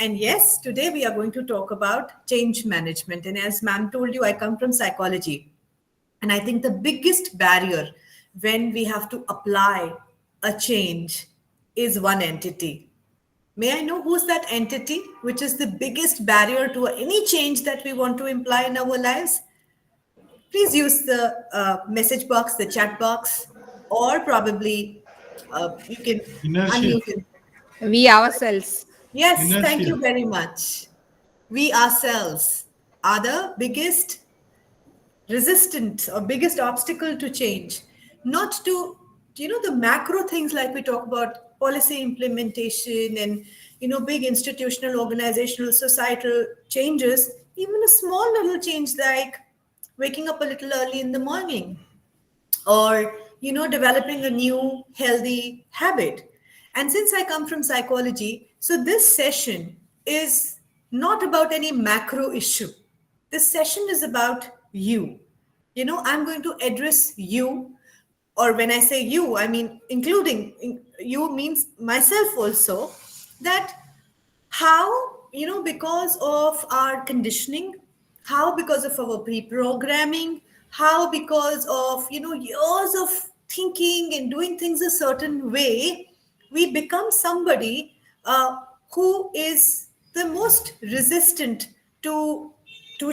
And yes, today we are going to talk about change management. And as ma'am told you, I come from psychology. And I think the biggest barrier when we have to apply a change is one entity. May I know who's that entity, which is the biggest barrier to any change that we want to imply in our lives? Please use the message box, the chat box, or probably you can Inertia. unmute it. We ourselves. Yes, thank Inertia. you very much. We ourselves are the biggest resistant or biggest obstacle to change, not to, the macro things like we talk about policy implementation and, big institutional, organizational, societal changes, even a small little change like waking up a little early in the morning or developing a new healthy habit. And since I come from psychology, so this session is not about any macro issue. This session is about you. I'm going to address you, or when I say you, I mean you means myself also, that how, because of our conditioning, how because of our pre-programming, how because of, years of thinking and doing things a certain way, we become somebody who is the most resistant to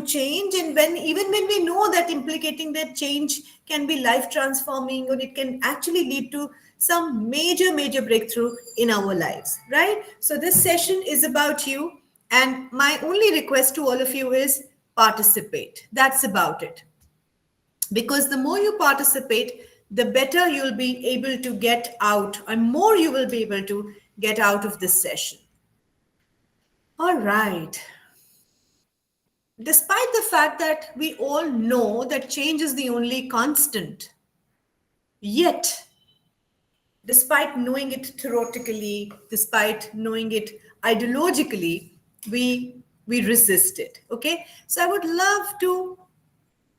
change. And when we know that implicating that change can be life transforming, or it can actually lead to some major breakthrough in our lives, right? So this session is about you, and my only request to all of you is participate. That's about it, because the more you participate, the better you'll be able to get out, and more you will be able to get out of this session. All right. Despite the fact that we all know that change is the only constant, yet, despite knowing it theoretically, despite knowing it ideologically, we resist it. Okay, so I would love to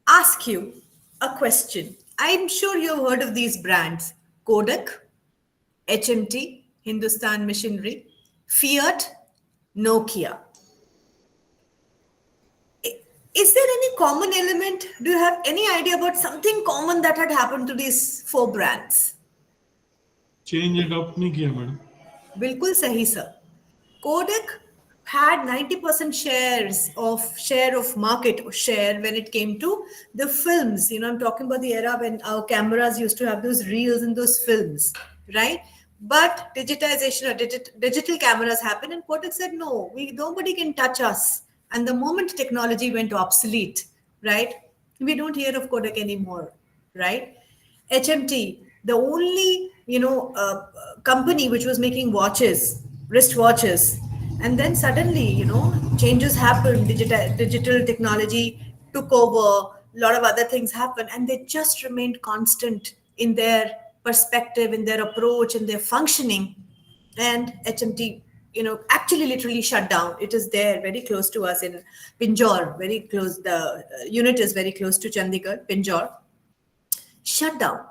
ask you a question. I'm sure you've heard of these brands: Kodak, HMT, Hindustan Machinery, Fiat, Nokia. Is there any common element? Do you have any idea about something common that had happened to these four brands? Change adopt नहीं किया madam. बिल्कुल सही sir. Kodak had 90% share of market share when it came to the films. I'm talking about the era when our cameras used to have those reels and those films, right? But digitization or digital cameras happened, and Kodak said, no, nobody can touch us. And the moment technology went obsolete, right, we don't hear of Kodak anymore, right? HMT, the only company which was making watches, wrist watches, and then suddenly changes happened. Digital technology took over. A lot of other things happened, and they just remained constant in their perspective, in their approach, in their functioning. And HMT, actually literally shut down. It is there very close to us in Pinjore, very close. The unit is very close to Chandigarh, Pinjore. Shut down,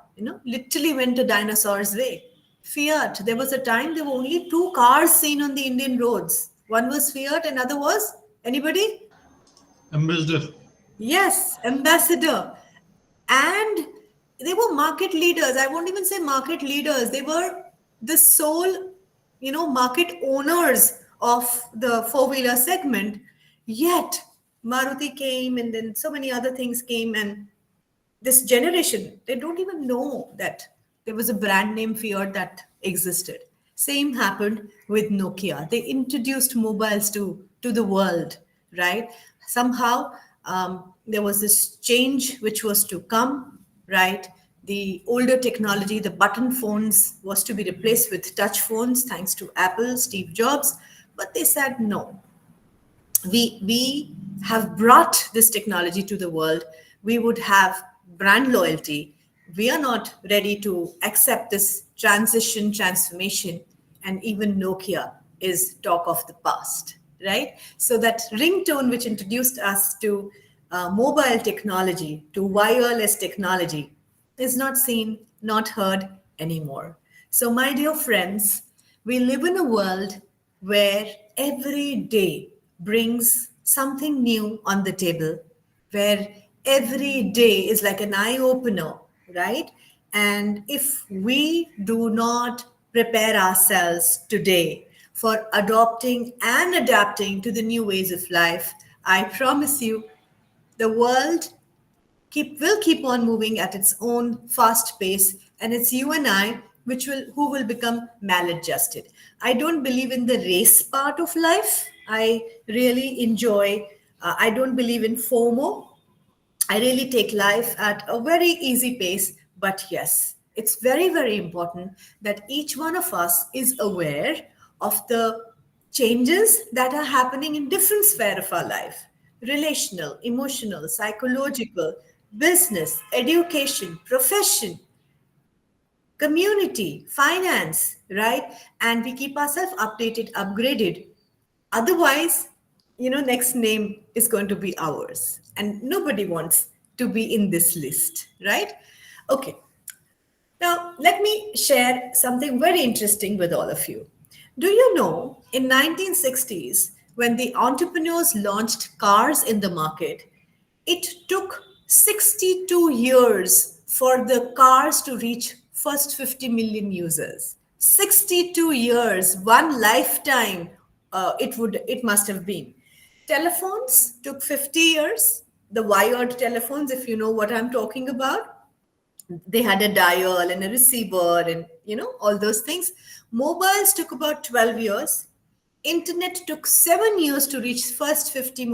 literally went a dinosaur's way. Fiat, there was a time there were only two cars seen on the Indian roads. One was Fiat, another was anybody? Ambassador. Yes, Ambassador. And they were market leaders. I won't even say market leaders. They were the sole, market owners of the four-wheeler segment. Yet Maruti came, and then so many other things came, and this generation, they don't even know that there was a brand name Fiat that existed. Same happened with Nokia. They introduced mobiles to the world, right? Somehow there was this change which was to come, right? The older technology, the button phones, was to be replaced with touch phones, thanks to Apple, Steve Jobs. But they said no. We have brought this technology to the world. We would have brand loyalty. We are not ready to accept this transformation, and even Nokia is talk of the past, right? So that ringtone which introduced us to mobile technology, to wireless technology, is not seen, not heard anymore. So my dear friends, we live in a world where every day brings something new on the table, where every day is like an eye opener, right? And if we do not prepare ourselves today for adopting and adapting to the new ways of life, I promise you the world will keep on moving at its own fast pace, and it's you and I who will become maladjusted. I don't believe in the race part of life. I really enjoy. I don't believe in FOMO. I really take life at a very easy pace. But yes, it's very, very important that each one of us is aware of the changes that are happening in different sphere of our life: relational, emotional, psychological, business, education, profession, community, finance, right? And we keep ourselves updated, upgraded. Otherwise, next name is going to be ours. And nobody wants to be in this list, right? Okay. Now, let me share something very interesting with all of you. Do you know in 1960s, when the entrepreneurs launched cars in the market, it took 62 years for the cars to reach first 50 million users. 62 years, one lifetime, it must have been. Telephones took 50 years. The wired telephones, if you know what I'm talking about, they had a dial and a receiver and all those things. Mobiles took about 12 years. Internet took 7 years to reach first 50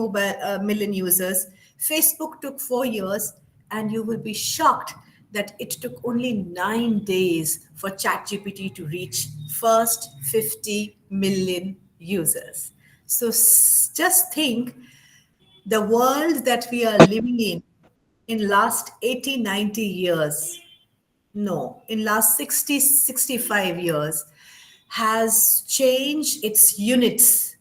million users. Facebook took 4 years, and you will be shocked that it took only 9 days for ChatGPT to reach first 50 million users. So just think, the world that we are living in last 80, 90 years, no, in last 60, 65 years, has changed its units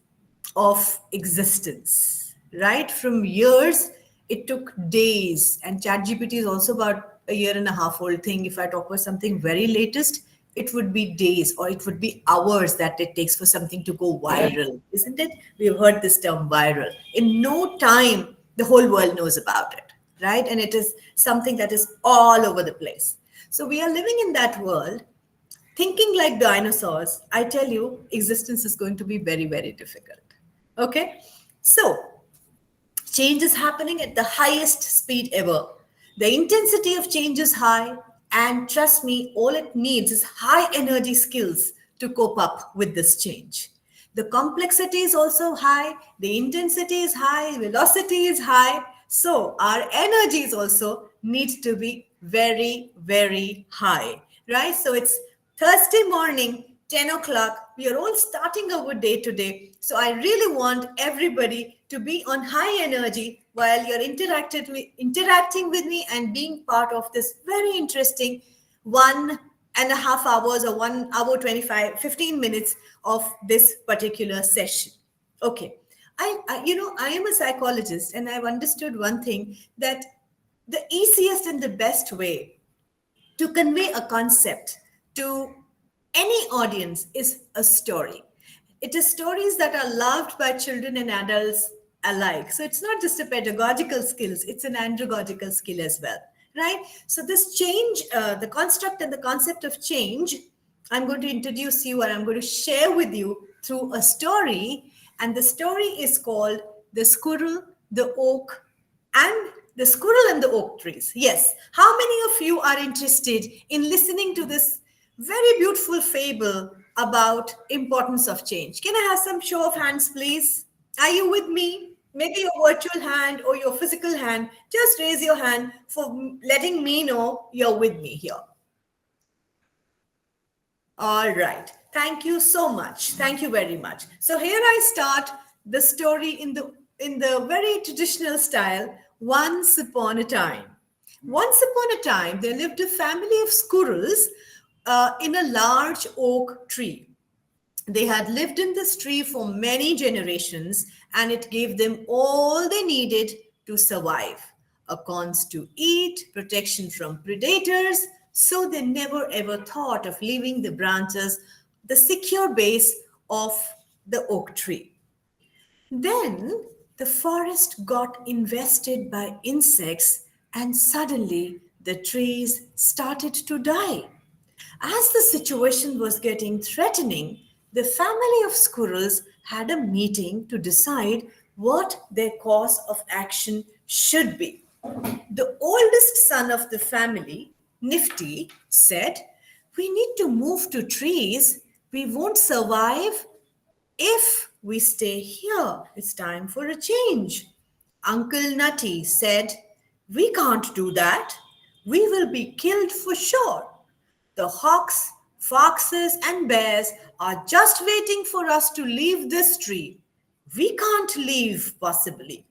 of existence, right? From years, it took days. And ChatGPT is also about a year and a half old thing. If I talk about something very latest, it would be days or it would be hours that it takes for something to go viral, isn't it? We've heard this term viral. In no time, the whole world knows about it, right? And it is something that is all over the place. So we are living in that world thinking like dinosaurs. I tell you, existence is going to be very, very difficult. Okay? So, change is happening at the highest speed ever. The intensity of change is high, and trust me, all it needs is high energy skills to cope up with this change. The complexity is also high, the intensity is high, velocity is high. So, our energies also need to be very, very high, right? So, it's Thursday morning, 10 o'clock. We are all starting our day today. So I really want everybody to be on high energy while you're interacting with me and being part of this very interesting 1.5 hours or 1 hour 15 minutes of this particular session. Okay. I am a psychologist, and I've understood one thing, that the easiest and the best way to convey a concept to any audience is a story. It is stories that are loved by children and adults alike. So it's not just a pedagogical skills, it's an andragogical skill as well, right? So this change, the construct and the concept of change, I'm going to introduce you and I'm going to share with you through a story. And the story is called The Squirrel, the Oak, and the Squirrel and the Oak Trees. Yes. How many of you are interested in listening to this very beautiful fable about importance of change? Can I have some show of hands, please? Are you with me? Maybe your virtual hand or your physical hand. Just raise your hand for letting me know you're with me here. All right. Thank you so much. Thank you very much. So here I start the story in the very traditional style. Once upon a time. Once upon a time, there lived a family of squirrels in a large oak tree. They had lived in this tree for many generations, and it gave them all they needed to survive: acorns to eat, protection from predators. So they never ever thought of leaving the branches, the secure base of the oak tree. Then the forest got invested by insects, and suddenly the trees started to die. As the situation was getting threatening, the family of squirrels had a meeting to decide what their course of action should be. The oldest son of the family, Nifty, said, "We need to move to trees. We won't survive if we stay here. It's time for a change." Uncle Nutty said, "We can't do that. We will be killed for sure. The hawks, foxes, and bears are just waiting for us to leave this tree. We can't leave, possibly."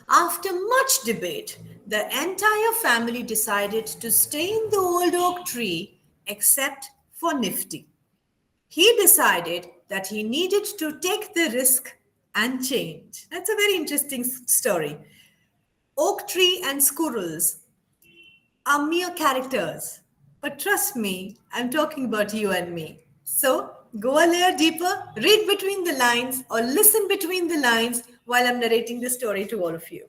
After much debate, the entire family decided to stay in the old oak tree except for Nifty. He decided that he needed to take the risk and change. That's a very interesting story. Oak tree and squirrels are mere characters, but trust me, I'm talking about you and me. So go a layer deeper, read between the lines, or listen between the lines while I'm narrating the story to all of you.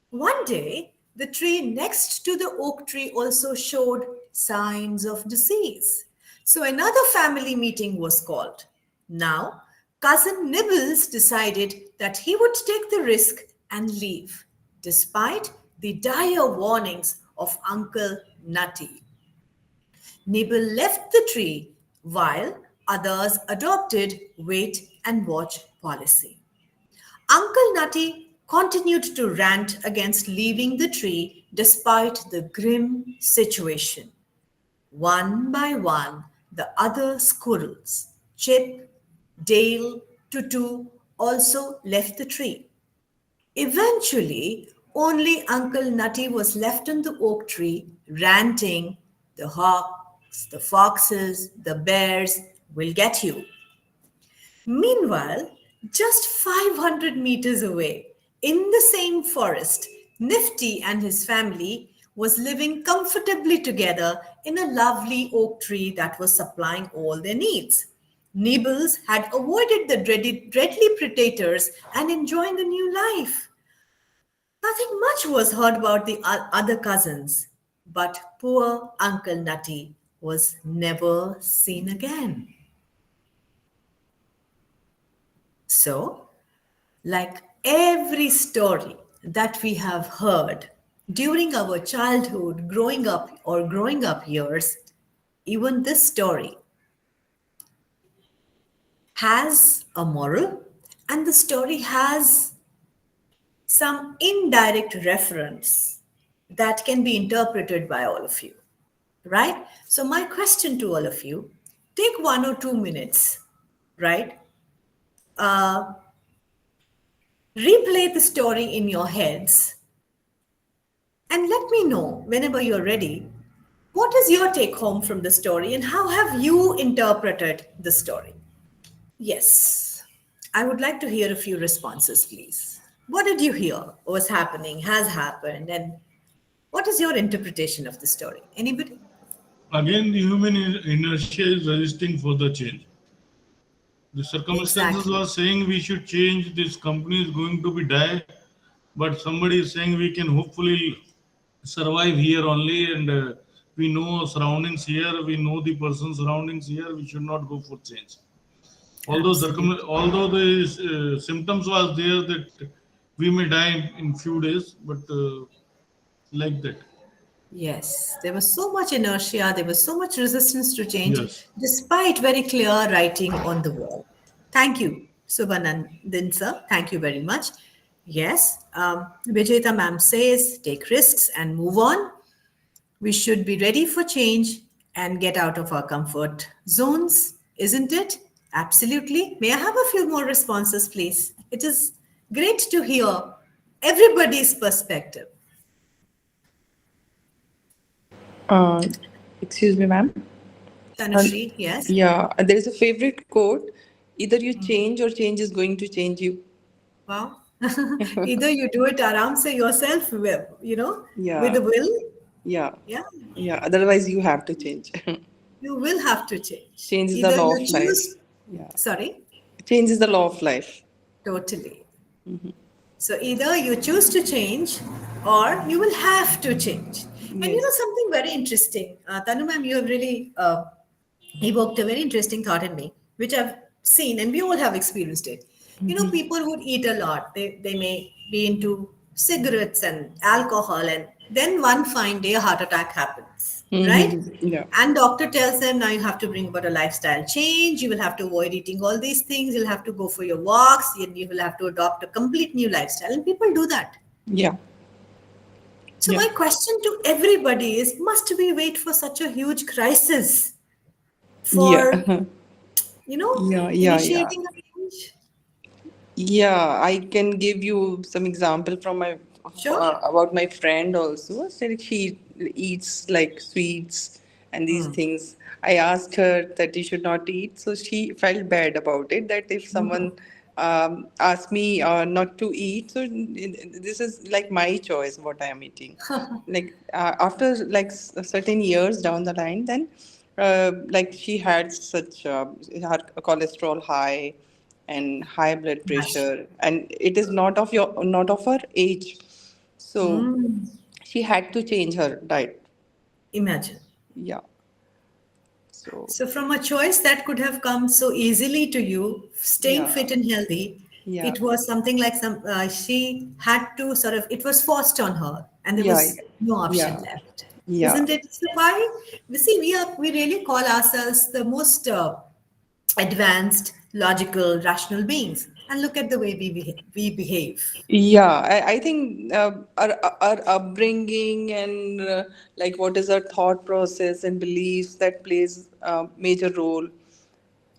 One day, the tree next to the oak tree also showed signs of disease. So another family meeting was called. Now, cousin Nibbles decided that he would take the risk and leave, despite the dire warnings of Uncle Nutty. Nibble left the tree while others adopted wait and watch policy. Uncle Nutty continued to rant against leaving the tree despite the grim situation. One by one, the other squirrels, Chip, Dale, Tutu, also left the tree. Eventually, only Uncle Nutty was left in the oak tree, ranting, "The hawks, the foxes, the bears will get you." Meanwhile, just 500 meters away, in the same forest, Nifty and his family was living comfortably together in a lovely oak tree that was supplying all their needs. Nibbles had avoided the deadly predators and enjoying a new life. Nothing much was heard about the other cousins, but poor Uncle Nutty was never seen again. So, like every story that we have heard during our childhood, growing up years, even this story has a moral, and the story has some indirect reference that can be interpreted by all of you, right? So, my question to all of you, take 1 or 2 minutes, right? Uh, Replay the story in your heads and let me know whenever you're ready. What is your take home from the story and how have you interpreted the story? Yes, I would like to hear a few responses, please. What did you hear was happening, has happened, and what is your interpretation of the story? Anybody? Again, the human inertia is resisting for the change. The circumstances Exactly. are saying we should change, this company is going to be die, but somebody is saying we can hopefully survive here only, and we know surroundings here, we know the person surroundings here, we should not go for change. Absolutely. Although the symptoms was there that we may die in few days, but like that. Yes, there was so much inertia, there was so much resistance to change, Yes. despite very clear writing on the wall. Thank you, Subhanandan sir. Thank you very much. Yes, Vijayta ma'am says take risks and move on. We should be ready for change and get out of our comfort zones, isn't it? Absolutely. May I have a few more responses, please? It is great to hear everybody's perspective. Uh, Excuse me, ma'am. Tanushree, yes? Yeah, there is a favorite quote: either you change or change is going to change you. Wow. Either you do it aram se yourself, with Yeah, the will. yeah, Yeah, yeah. Otherwise, you have to change. you will have to change. Change is the Either law you of life. choose, Yeah, sorry. Change is the law of life. Totally. So either you choose to change or you will have to change. And Yes. something very interesting, Tanu ma'am, you have really evoked a very interesting thought in me, which I've seen and we all have experienced it. People would eat a lot. They may be into cigarettes and alcohol, and then one fine day a heart attack happens, right? Yeah. And doctor tells them now you have to bring about a lifestyle change. You will have to avoid eating all these things. You'll have to go for your walks. And you will have to adopt a complete new lifestyle. And people do that. Yeah. So Yeah. my question to everybody is: must we wait for such a huge crisis Yeah. for Yeah. Yeah. Yeah. initiating a change? Yeah, I can give you some example from my Sure. about my friend also. So she eats like sweets and these things. I asked her that you should not eat, so she felt bad about it. That if someone asked me not to eat, so this is like my choice what I am eating. Like after like certain years down the line, then like she had such her cholesterol high and high blood Imagine. pressure, and it is not of her age, so she had to change her diet. Imagine. Yeah. So So, from a choice that could have come so easily to you, staying yeah. fit and healthy, Yeah. it was something like she had to sort of, it was forced on her, and there Yeah. was no option Yeah. left. Yeah. Isn't it? So why? We see, we really call ourselves the most advanced, logical, rational beings, and look at the way we behave. Yeah, I think our upbringing and like what is our thought process and beliefs that plays a major role,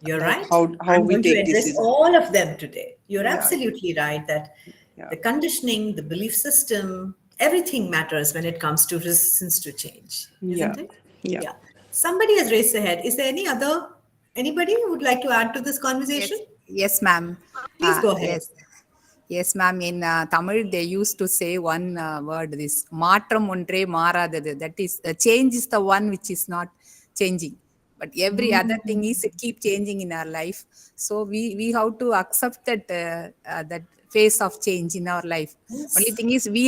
You're like right. how I'm we going to take address decisions. all of them today. You're Yeah, absolutely right that yeah, the conditioning, the belief system, everything matters when it comes to resistance to change, yeah, isn't it? yeah. Yeah. Somebody has raised their head. Is there anybody who would like to add to this Yes, conversation? yes, ma'am. Please go ahead. Yes, yes, ma'am. In Tamil, they used to say one word: this "மாற்றம் ஒன்றே மாறாதது." That is, change is the one which is not changing, but every other thing is keep changing in our life. So we have to accept that phase of change in our life. Only Yes. thing is we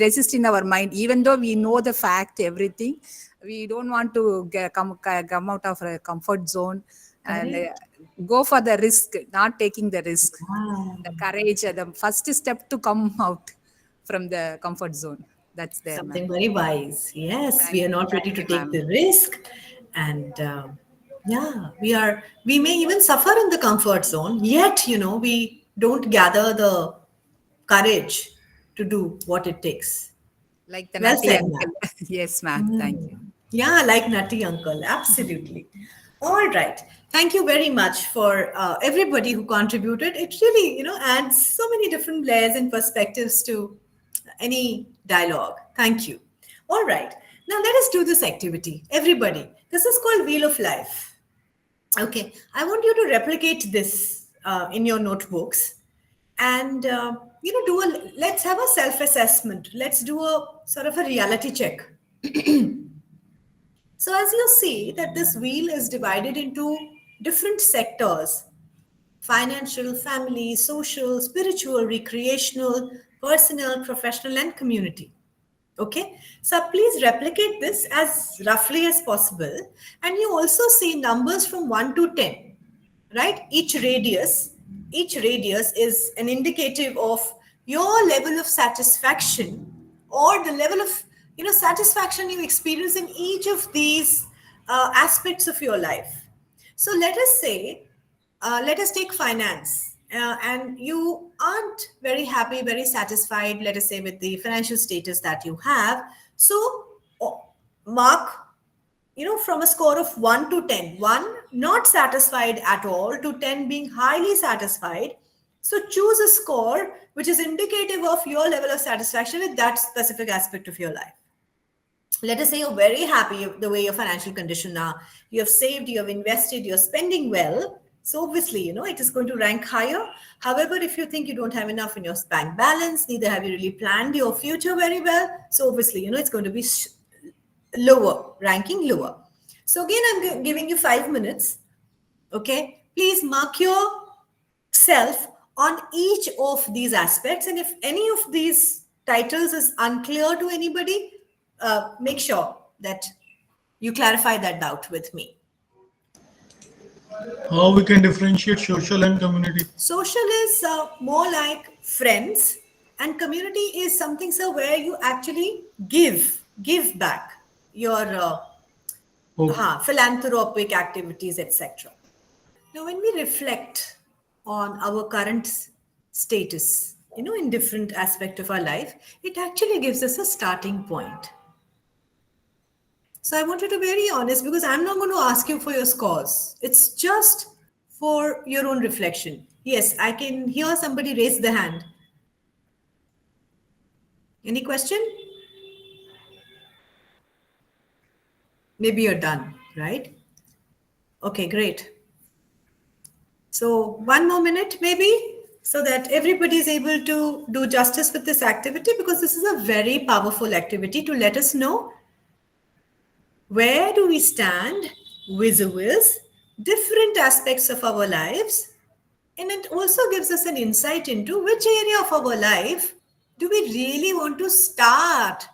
resist in our mind, even though we know the fact, everything. We don't want to come out of a comfort zone and Correct. go for the risk, not taking the risk, Wow. the courage, the first step to come out from the comfort zone. That's there, ma'am. Something very wise. Yes, we are not Thank ready to you, take ma'am. the risk, and yeah, we are. We may even suffer in the comfort zone. Yet, we don't gather the courage to do what it takes. Like the Well nutty said, ma'am. uncle. Yes, ma'am. Thank you. Yeah, like Nutty Uncle, absolutely. All right. Thank you very much for everybody who contributed. It really, adds so many different layers and perspectives to any dialogue. Thank you. All right. Now let us do this activity. Everybody, this is called Wheel of Life. Okay. I want you to replicate this in your notebooks and, let's have a self assessment. Let's do a sort of a reality check. So as you see that this wheel is divided into different sectors: financial, family, social, spiritual, recreational, personal, professional, and community. Okay, so please replicate this as roughly as possible. And you also see numbers from 1 to 10, right? Each radius is an indicative of your level of satisfaction, or the level of satisfaction you experience in each of these aspects of your life. So let us take finance, and you aren't very happy, very satisfied, let us say, with the financial status that you have. So mark, from a score of 1 to 10, 1 not satisfied at all to 10 being highly satisfied. So choose a score which is indicative of your level of satisfaction with that specific aspect of your life. Let us say you're very happy the way your financial condition now. You have saved, you have invested, you're spending well. So obviously, it is going to rank higher. However, if you think you don't have enough in your bank balance, neither have you really planned your future very well. So obviously, it's going to be lower, ranking lower. So again, I'm giving you 5 minutes. Okay. Please mark your self on each of these aspects. And if any of these titles is unclear to anybody, make sure that you clarify that doubt with me. How we can differentiate social and community? Social is more like friends, and community is something, sir, where you actually give back your Okay. philanthropic activities, etc. Now, when we reflect on our current status, in different aspect of our life, it actually gives us a starting point. So I want you to be very honest, because I'm not going to ask you for your scores. It's just for your own reflection. Yes, I can hear somebody raise the hand. Any question? Maybe you're done, right? Okay, great. So one more minute, maybe, so that everybody is able to do justice with this activity, because this is a very powerful activity to let us know where do we stand vis-a-vis different aspects of our lives. And it also gives us an insight into which area of our life do we really want to start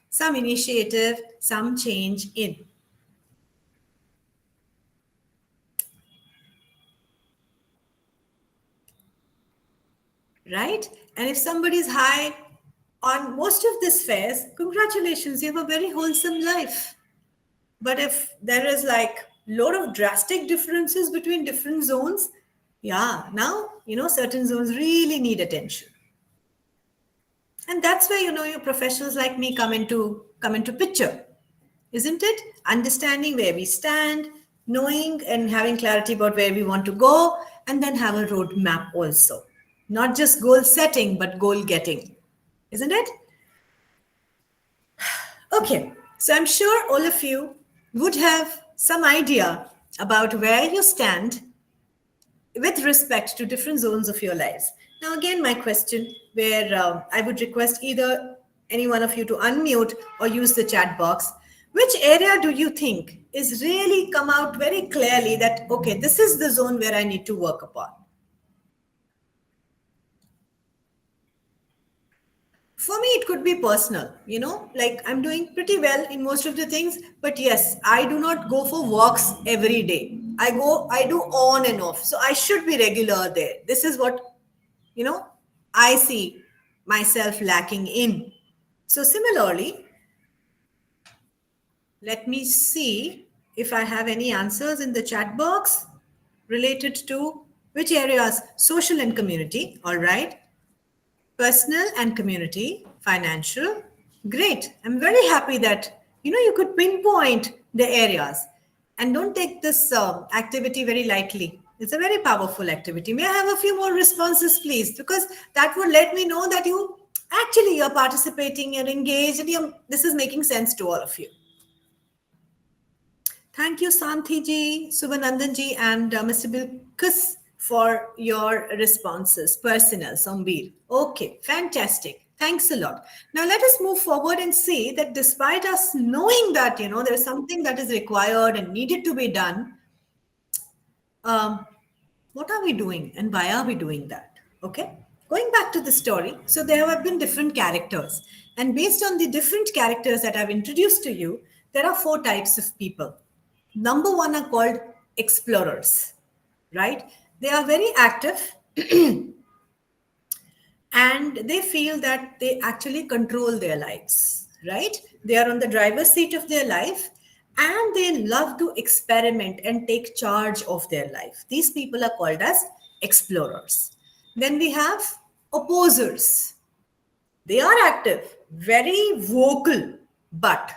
some initiative, some change in. Right? And if somebody is high on most of these fares, congratulations, you have a very wholesome life. But if there is like lot of drastic differences between different zones, yeah, now, certain zones really need attention. And that's where, your professionals like me come into picture, isn't it? Understanding where we stand, knowing and having clarity about where we want to go, and then have a roadmap also. Not just goal setting, but goal getting, isn't it? Okay, so I'm sure all of you would have some idea about where you stand with respect to different zones of your lives. Now, again, my question, where I would request either any one of you to unmute or use the chat box. Which area do you think is really come out very clearly that, okay, this is the zone where I need to work upon? For me, it could be personal, like I'm doing pretty well in most of the things, but yes, I do not go for walks every day. I do on and off. So I should be regular there. This is what, I see myself lacking in. So similarly, let me see if I have any answers in the chat box related to which areas, social and community, all right. Personal and community, financial. Great. I'm very happy that you could pinpoint the areas, and don't take this activity very lightly. It's a very powerful activity. May I have a few more responses, please? Because that would let me know that you're participating, you're engaged, and this is making sense to all of you. Thank you, Santhi ji, Subhanandan ji, and Mr. Bilkus for your responses. Personal, Sambir. Okay, fantastic. Thanks a lot. Now let us move forward and see that despite us knowing that, there's something that is required and needed to be done, what are we doing and why are we doing that? Okay, going back to the story. So there have been different characters, and based on the different characters that I've introduced to you, there are 4 types of people. Number 1 are called explorers, right? They are very active and they feel that they actually control their lives, right? They are on the driver's seat of their life and they love to experiment and take charge of their life. These people are called as explorers. Then we have opposers. They are active, very vocal, but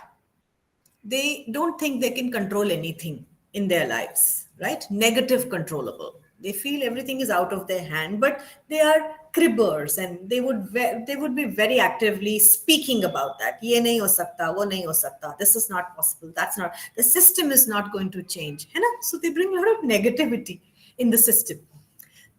they don't think they can control anything in their lives, right? Negative controllable. They feel everything is out of their hand, but they are cribbers and they would be very actively speaking about that. Ye nahi ho sakta, wo nahi ho sakta. This is not possible. That's not, the system is not going to change. So they bring a lot of negativity in the system.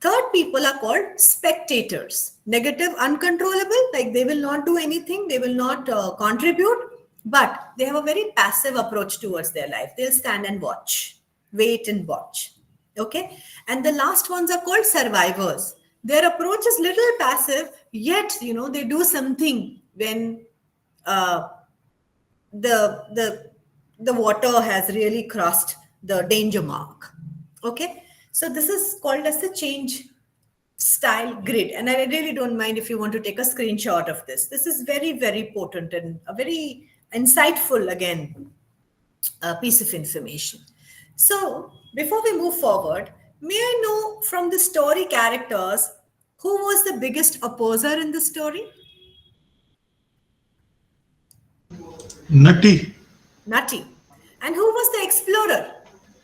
Third people are called spectators. Negative, uncontrollable, like they will not do anything. They will not contribute. But they have a very passive approach towards their life. They'll stand and watch, wait and watch. Okay. And the last ones are called survivors. Their approach is little passive, yet, they do something when uh, the the water has really crossed the danger mark. Okay. So this is called as the change style grid, and I really don't mind if you want to take a screenshot of this. This is very, very potent and a very insightful, again, piece of information. So before we move forward, may I know from the story characters who was the biggest opposer in the story? Nutty. Nutty. And who was the explorer?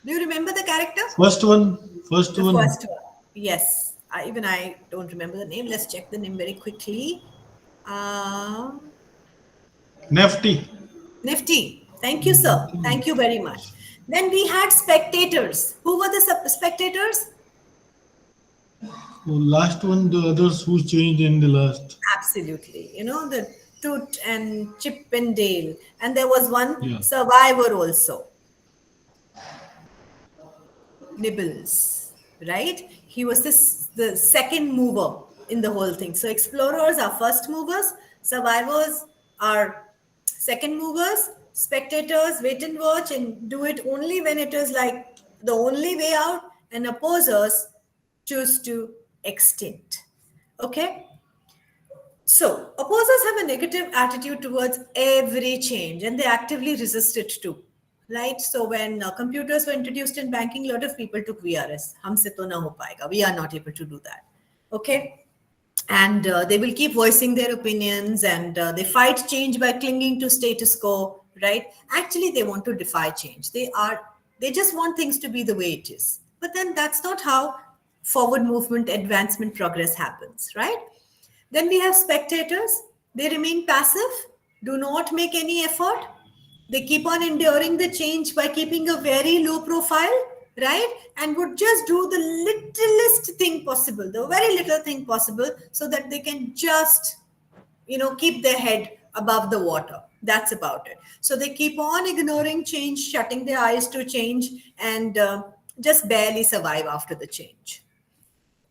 Do you remember the character? First one. First The one. first one. Yes. Even I don't remember the name. Let's check the name very quickly. Um, Nifty. Nifty. Thank you, sir. Thank you very much. Then we had spectators. Who were the spectators? So last one, the others who changed in the last. Absolutely. The Toot and Chip and Dale. And there was one Yeah. survivor also, Nibbles, right? He was the second mover in the whole thing. So explorers are first movers, survivors are second movers, spectators wait and watch and do it only when it is like the only way out, and opposers choose to extinct. Okay? So, opposers have a negative attitude towards every change and they actively resist it too. Right? So, when computers were introduced in banking, a lot of people took VRS. Humse to na ho paega. We are not able to do that. Okay? And they will keep voicing their opinions, and they fight change by clinging to status quo. Right? Actually, they want to defy change. They just want things to be the way it is. But then that's not how forward movement, advancement, progress happens. Right? Then we have spectators. They remain passive, do not make any effort. They keep on enduring the change by keeping a very low profile, right? And would just do the littlest thing possible, the very little thing possible, so that they can just, keep their head above the water. That's about it. So they keep on ignoring change, shutting their eyes to change, and just barely survive after the change.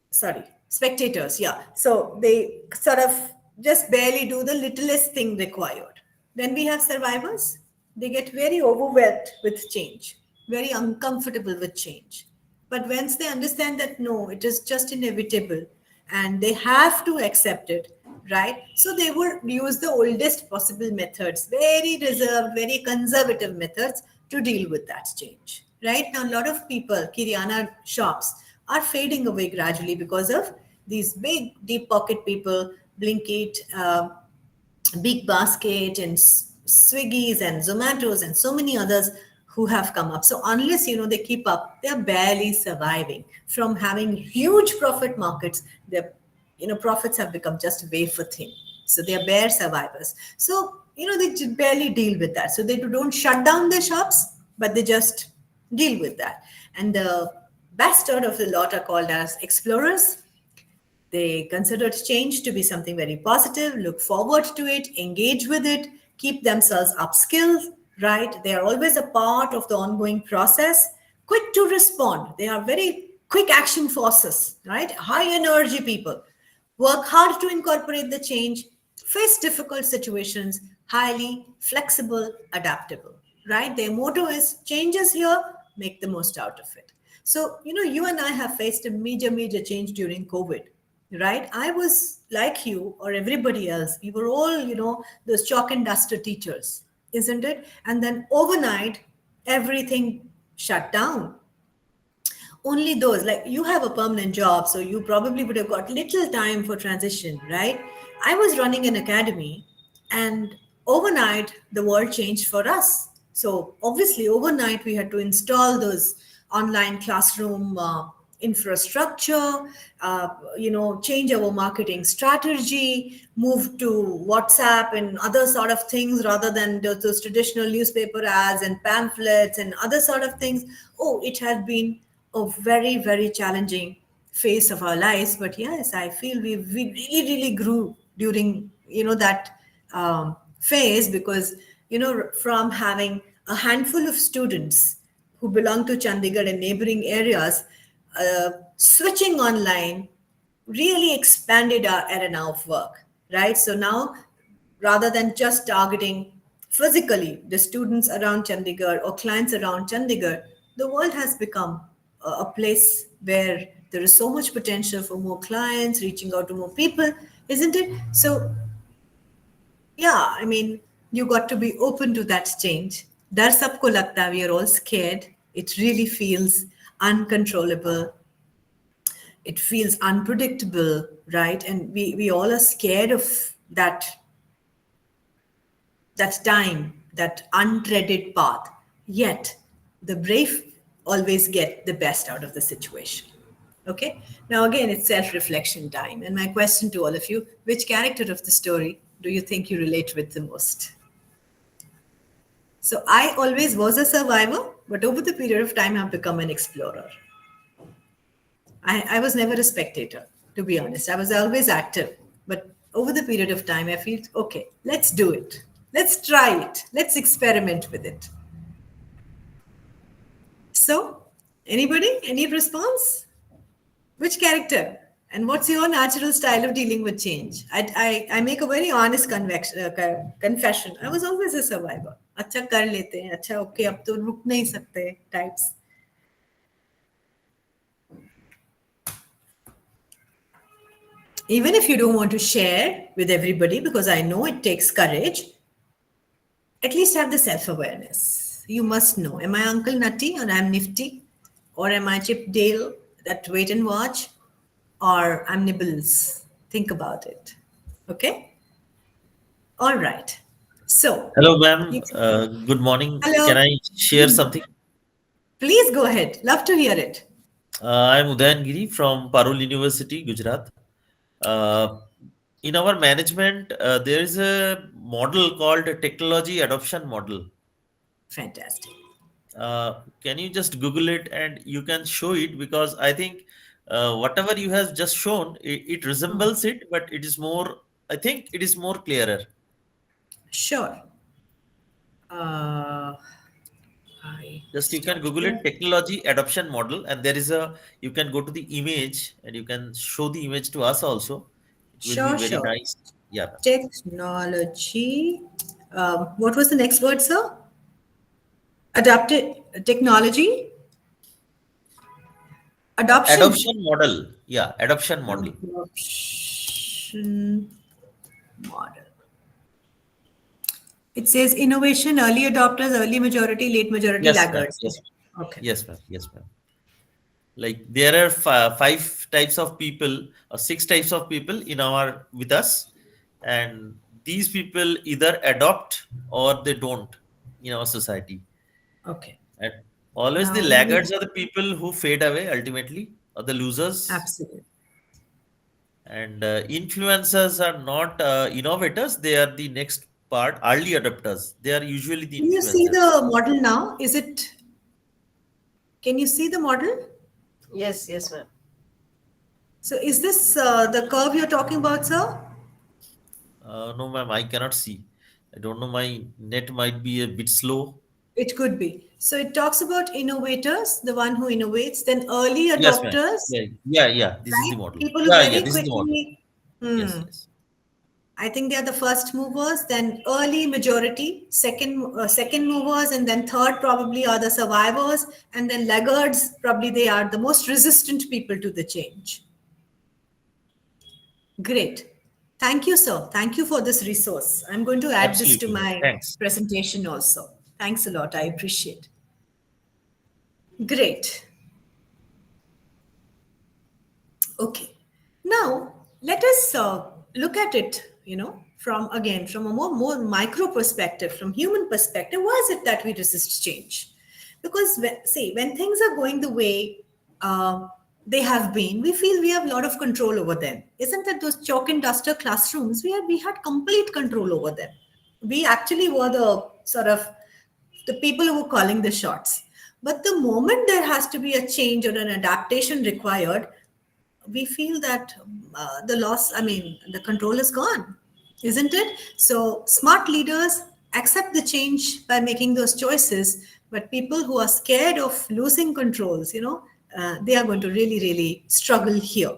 Sorry, spectators, yeah. So they sort of just barely do the littlest thing required. Then we have survivors. They get very overwhelmed with change, very uncomfortable with change. But once they understand that no, it is just inevitable and they have to accept it, right? So they would use the oldest possible methods, very reserved, very conservative methods to deal with that change, right? Now, a lot of people, Kiryana shops, are fading away gradually because of these big deep pocket people, Blinkit, Big Basket, and Swiggies and Zomatos and so many others who have come up. So unless they keep up, they're barely surviving. From having huge profit markets, their profits have become just wafer thin. So they are bare survivors. So they barely deal with that. So they don't shut down their shops, but they just deal with that. And the bastard of the lot are called as explorers. They considered change to be something very positive, look forward to it, engage with it, keep themselves upskilled, right? They are always a part of the ongoing process, quick to respond. They are very quick action forces, right? High energy people. Work hard to incorporate the change, face difficult situations, highly flexible, adaptable, right? Their motto is change is here, make the most out of it. So, you and I have faced a major, major change during COVID, right? I was like you or everybody else. We were all, those chalk and duster teachers, isn't it? And then overnight, everything shut down. Only those, like you have a permanent job, so you probably would have got little time for transition, right? I was running an academy, and overnight, the world changed for us. So obviously, overnight, we had to install those online classroom infrastructure, change our marketing strategy, move to WhatsApp and other sort of things rather than those traditional newspaper ads and pamphlets and other sort of things. Oh, it has been a very, very challenging phase of our lives. But yes, I feel we really, really grew during, that phase, because, from having a handful of students who belong to Chandigarh and neighboring areas, switching online really expanded our arena of work, right? So now, rather than just targeting physically the students around Chandigarh or clients around Chandigarh, the world has become a place where there is so much potential for more clients, reaching out to more people, isn't it? So yeah, I mean, you got to be open to that change. Dar sabko lagta hai, we are all scared. It really feels uncontrollable. It feels unpredictable, right? And we all are scared of that time, that untreaded path. Yet the brave always get the best out of the situation. Okay. Now again, it's self-reflection time. And my question to all of you, which character of the story do you think you relate with the most? So I always was a survivor, but over the period of time, I've become an explorer. I was never a spectator, to be honest. I was always active. But over the period of time, I feel, okay, let's do it. Let's try it. Let's experiment with it. So, anybody? Any response? Which character? And what's your natural style of dealing with change? I make a very honest confession. I was always a survivor. अच्छा कर लेते हैं, अच्छा okay, अब तो रुक नहीं सकते types. Even if you don't want to share with everybody, because I know it takes courage, at least have the self-awareness. You must know, am I Uncle Nutty or I'm Nifty? Or am I Chip Dale, that wait and watch? Or I'm Nibbles? Think about it. Okay? All right. So, Hello, ma'am. Good morning. Can hello. I share something? Please go ahead. Love to hear it. I'm Udayan Giri from Parul University, Gujarat. Uh, in our management, there is a model called a technology adoption model. Fantastic. Can you just Google it and you can show it, because I think whatever you have just shown, it resembles it, but it is more, I think it is more clearer. Sure. I Just you can start Google here. it, technology adoption model, and there is a, you can go to the image and you can show the image to us also. It will be Sure, very sure. nice. Yeah, ma'am. Technology. What was the next word, sir? Adapted technology. Adoption. Adoption model. Yeah, adoption model. Adoption model. It says innovation, early adopters, early majority, late majority, Yes, ma'am. laggards. Yes, Okay. yes, ma'am. Yes, ma'am. Like there are five types of people or six types of people in our with us, and these people either adopt or they don't in our society. Okay. And always the Now let me laggards are the people who fade away ultimately, or the losers. absolutely. And influencers are not innovators, they are the next part, early adopters. They are usually the Can you see influencers. the model now? Is it? Can you see the model? Yes, yes, ma'am. So is this the curve you're talking about, sir? No, ma'am, I cannot see. I don't know, my net might be a bit slow. It could be. So it talks about innovators, the one who innovates, then early Yes, ma'am. adopters, Yeah, yeah, yeah. This is right? the model. People who Yeah, yeah. very This is the model. quickly, Yes, yes. I think they are the first movers, then early majority, second movers, and then third probably are the survivors, and then laggards, probably they are the most resistant people to the change. Great. Thank you, sir. Thank you for this resource. I'm going to add this to Absolutely, ma'am. my Thanks. presentation also. Thanks a lot. I appreciate. Great. Okay. Now, let us look at it, from again, from a more micro perspective, from human perspective. Why is it that we resist change? Because, when things are going the way they have been, we feel we have a lot of control over them. Isn't it those chalk and duster classrooms? We had complete control over them. We actually were the sort of the people who were calling the shots. But the moment there has to be a change or an adaptation required, we feel that the control is gone, isn't it? So smart leaders accept the change by making those choices, but people who are scared of losing controls, they are going to really, really struggle here.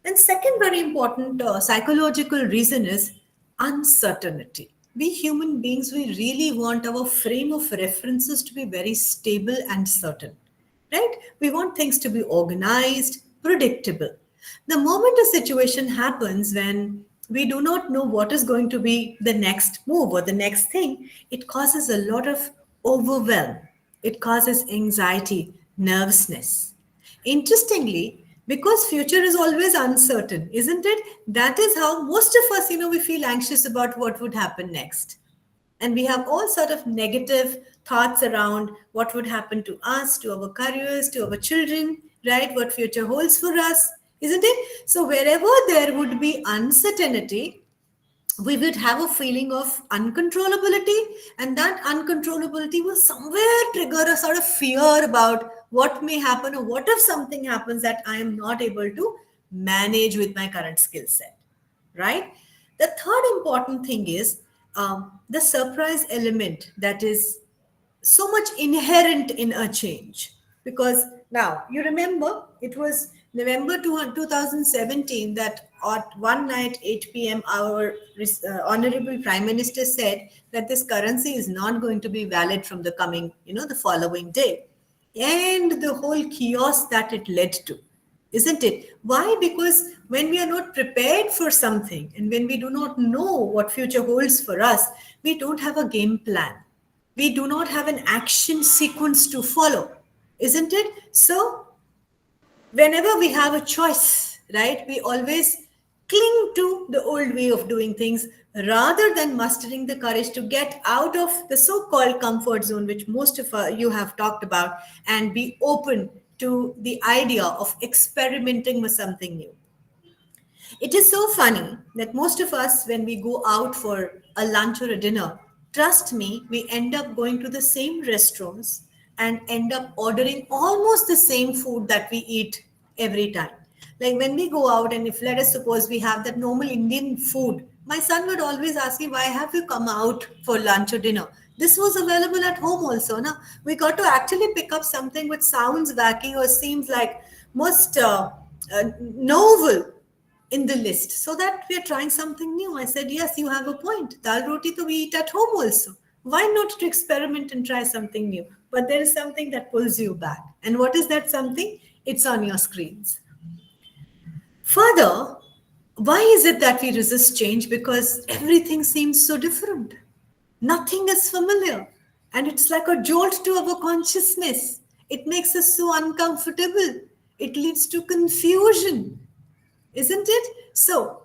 And second very important psychological reason is uncertainty. We human beings, we really want our frame of references to be very stable and certain, right? We want things to be organized, predictable. The moment a situation happens when we do not know what is going to be the next move or the next thing, it causes a lot of overwhelm. It causes anxiety, nervousness. Interestingly, because future is always uncertain, isn't it? That is how most of us, we feel anxious about what would happen next. And we have all sort of negative thoughts around what would happen to us, to our careers, to our children, right? What future holds for us, isn't it? So wherever there would be uncertainty, we would have a feeling of uncontrollability, and that uncontrollability will somewhere trigger a sort of fear about what may happen, or what if something happens that I am not able to manage with my current skill set, right? The third important thing is the surprise element that is so much inherent in a change. Because now you remember it was November 2017 that at one night 8 p.m. our honorable prime minister said that this currency is not going to be valid from the coming, the following day, and the whole chaos that it led to, isn't it? Why? Because when we are not prepared for something and when we do not know what future holds for us, we don't have a game plan. We do not have an action sequence to follow, isn't it? So whenever we have a choice, right, we always cling to the old way of doing things rather than mustering the courage to get out of the so-called comfort zone, which most of you have talked about, and be open to the idea of experimenting with something new. It is so funny that most of us, when we go out for a lunch or a dinner, trust me, we end up going to the same restaurants and end up ordering almost the same food that we eat every time. Like when we go out, and if let us suppose we have that normal Indian food, my son would always ask me, why have you come out for lunch or dinner? This was available at home also. Na? We got to actually pick up something which sounds wacky or seems like most novel in the list, so that we are trying something new. I said, yes, you have a point. Dal roti to we eat at home also. Why not to experiment and try something new? But there is something that pulls you back. And what is that something? It's on your screens. Further, why is it that we resist change? Because everything seems so different. Nothing is familiar. And it's like a jolt to our consciousness. It makes us so uncomfortable. It leads to confusion, isn't it? So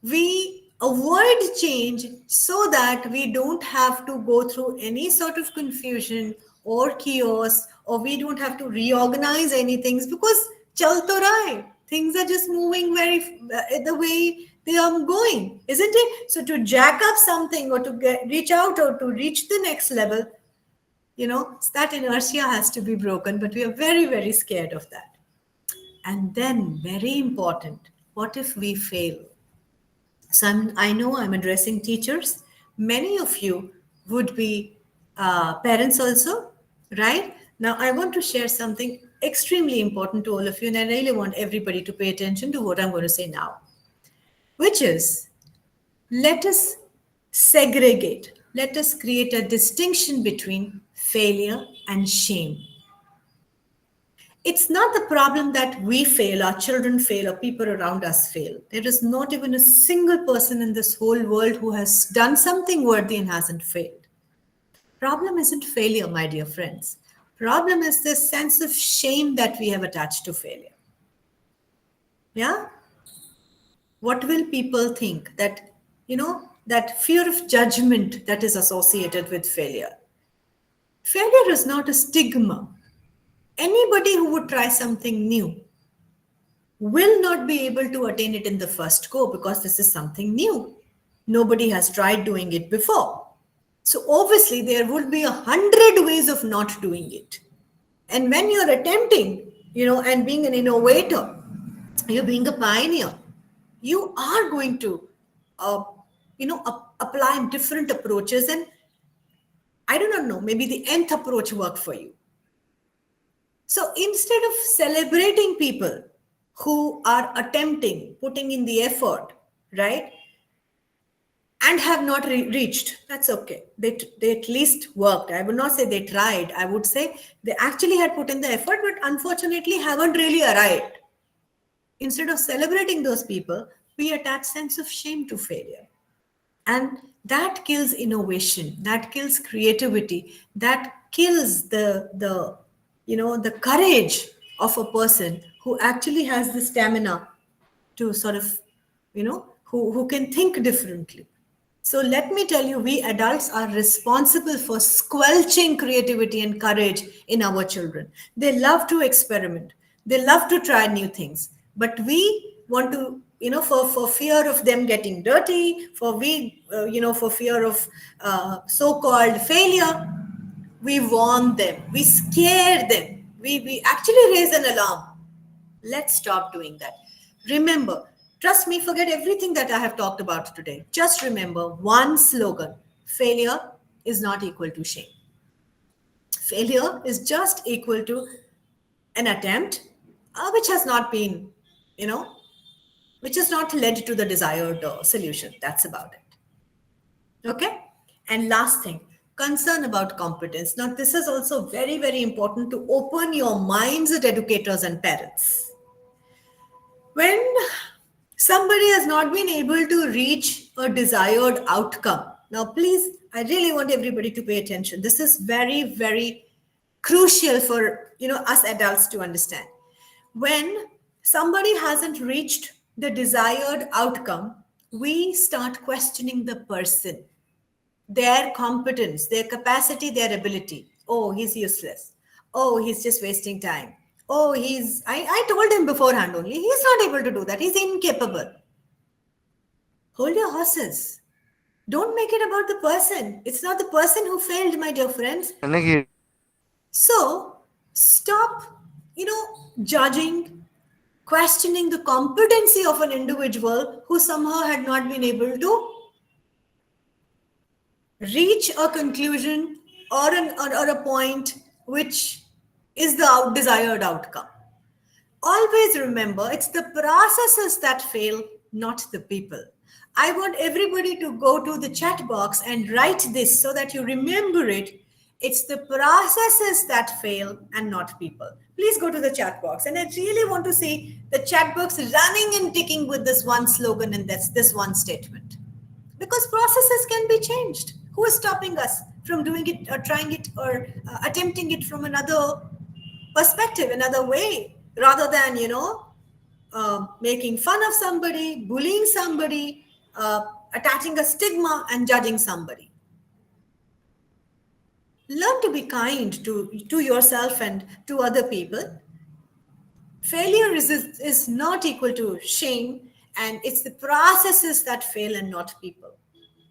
we avoid change so that we don't have to go through any sort of confusion or chaos, or we don't have to reorganize anything, because chal to raha hai. Things are just moving very the way they are going, isn't it? So to jack up something or to reach out or to reach the next level, that inertia has to be broken, but we are very, very scared of that. And then, very important, what if we fail? So I know I'm addressing teachers. Many of you would be parents also, right? Now, I want to share something extremely important to all of you, and I really want everybody to pay attention to what I'm going to say now, which is, let us segregate, let us create a distinction between failure and shame. It's not the problem that we fail, our children fail, or people around us fail. There is not even a single person in this whole world who has done something worthy and hasn't failed. Problem isn't failure, my dear friends. Problem is this sense of shame that we have attached to failure. Yeah? What will people think? That fear of judgment that is associated with failure. Failure is not a stigma. Anybody who would try something new will not be able to attain it in the first go, because this is something new. Nobody has tried doing it before. So obviously there would be 100 ways of not doing it. And when you're attempting, and being an innovator, you're being a pioneer, you are going to, apply different approaches. And I do not know, maybe the nth approach worked for you. So instead of celebrating people who are attempting, putting in the effort, right, and have not reached, that's okay. They at least worked. I would not say they tried. I would say they actually had put in the effort, but unfortunately haven't really arrived. Instead of celebrating those people, we attach sense of shame to failure. And that kills innovation, that kills creativity, that kills the courage of a person who actually has the stamina to sort of, who can think differently. So let me tell you, we adults are responsible for squelching creativity and courage in our children. They love to experiment. They love to try new things. But we want to, for fear of them getting dirty, for fear of so-called failure, we warn them. We scare them. We actually raise an alarm. Let's stop doing that. Remember, trust me, forget everything that I have talked about today. Just remember one slogan: failure is not equal to shame. Failure is just equal to an attempt which has not been, which has not led to the desired solution. That's about it. Okay? And last thing, concern about competence. Now, this is also very, very important to open your minds at educators and parents. When somebody has not been able to reach a desired outcome, now please, I really want everybody to pay attention. This is very, very crucial for us adults to understand. When somebody hasn't reached the desired outcome, we start questioning the person, their competence, their capacity, their ability. Oh, he's useless. Oh, he's just wasting time. Oh, I told him beforehand only, he's not able to do that. He's incapable. Hold your horses. Don't make it about the person. It's not the person who failed, my dear friends. So stop, judging, questioning the competency of an individual who somehow had not been able to reach a conclusion or a point which is the desired outcome. Always remember, it's the processes that fail, not the people. I want everybody to go to the chat box and write this so that you remember it. It's the processes that fail and not people. Please go to the chat box. And I really want to see the chat box running and ticking with this one slogan and that's this one statement. Because processes can be changed. Who is stopping us from doing it or trying it or attempting it from another perspective, another way, rather than, making fun of somebody, bullying somebody, attaching a stigma and judging somebody. Learn to be kind to yourself and to other people. Failure is not equal to shame, and it's the processes that fail and not people.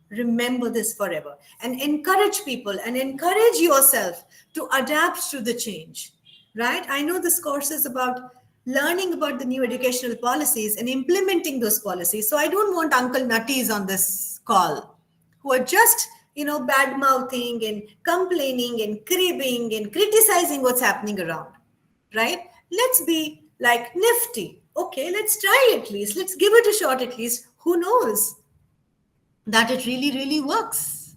Remember this forever and encourage people and encourage yourself to adapt to the change, right? I know this course is about learning about the new educational policies and implementing those policies. So I don't want Uncle Nutties on this call who are just, bad mouthing and complaining and cribbing and criticizing what's happening around, right? Let's be like nifty. Okay, let's try at least. Let's give it a shot at least. Who knows that it really, really works.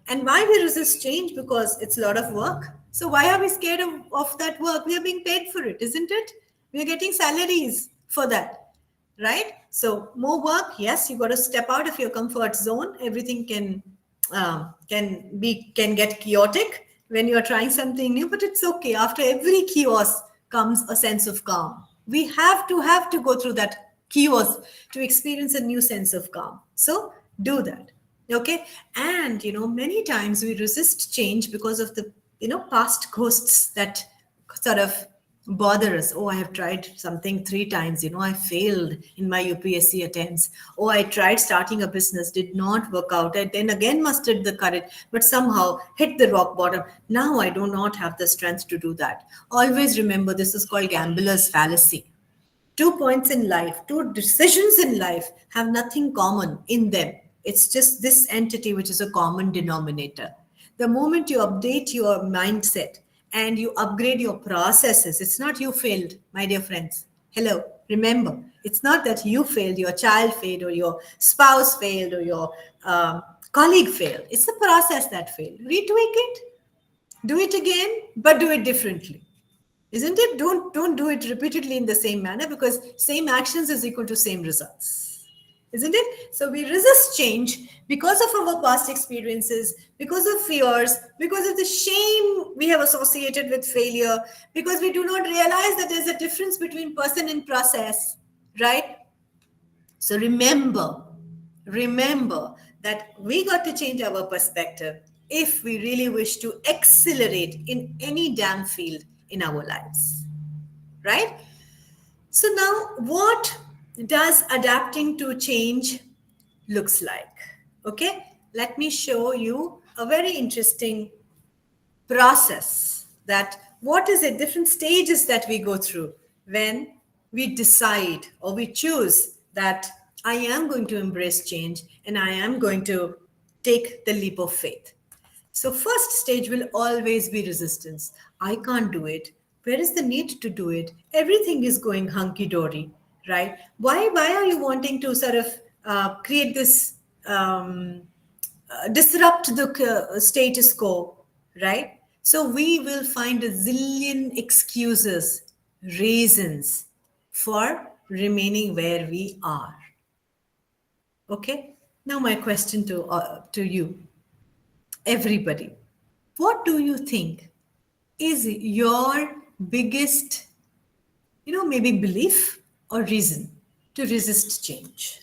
And why we resist change? Because it's a lot of work. So why are we scared of that work? We are being paid for it, isn't it? We are getting salaries for that, right? So more work. Yes, you got to step out of your comfort zone. Everything can get chaotic when you are trying something new, but it's okay. After every chaos comes a sense of calm. We have to go through that chaos to experience a new sense of calm. So do that. Okay. And, many times we resist change because of the, past ghosts that sort of bother us. Oh, I have tried something 3 times. I failed in my UPSC attempts. Oh, I tried starting a business, did not work out. I then again mustered the courage, but somehow hit the rock bottom. Now I do not have the strength to do that. Always remember, this is called gambler's fallacy. 2 points in life, 2 decisions in life have nothing common in them. It's just this entity which is a common denominator. The moment you update your mindset and you upgrade your processes. It's not you failed, my dear friends. Hello, remember, it's not that you failed, your child failed, or your spouse failed, or your colleague failed. It's the process that failed. Retweak it, do it again, but do it differently. Isn't it? Don't do it repeatedly in the same manner, because same actions is equal to same results. Isn't it? So we resist change because of our past experiences, because of fears, because of the shame we have associated with failure, because we do not realize that there's a difference between person and process, right? So remember that we got to change our perspective if we really wish to accelerate in any damn field in our lives, right? So now, what does adapting to change looks like? Okay, let me show you a very interesting process, that what is it, different stages that we go through when we decide or we choose that I am going to embrace change and I am going to take the leap of faith. So first stage will always be resistance. I can't do it. Where is the need to do it? Everything is going hunky dory, right? Why are you wanting to sort of create this disrupt the status quo, right? So we will find a zillion excuses, reasons for remaining where we are. Okay. Now my question to you, everybody, what do you think is your biggest, maybe belief or reason to resist change?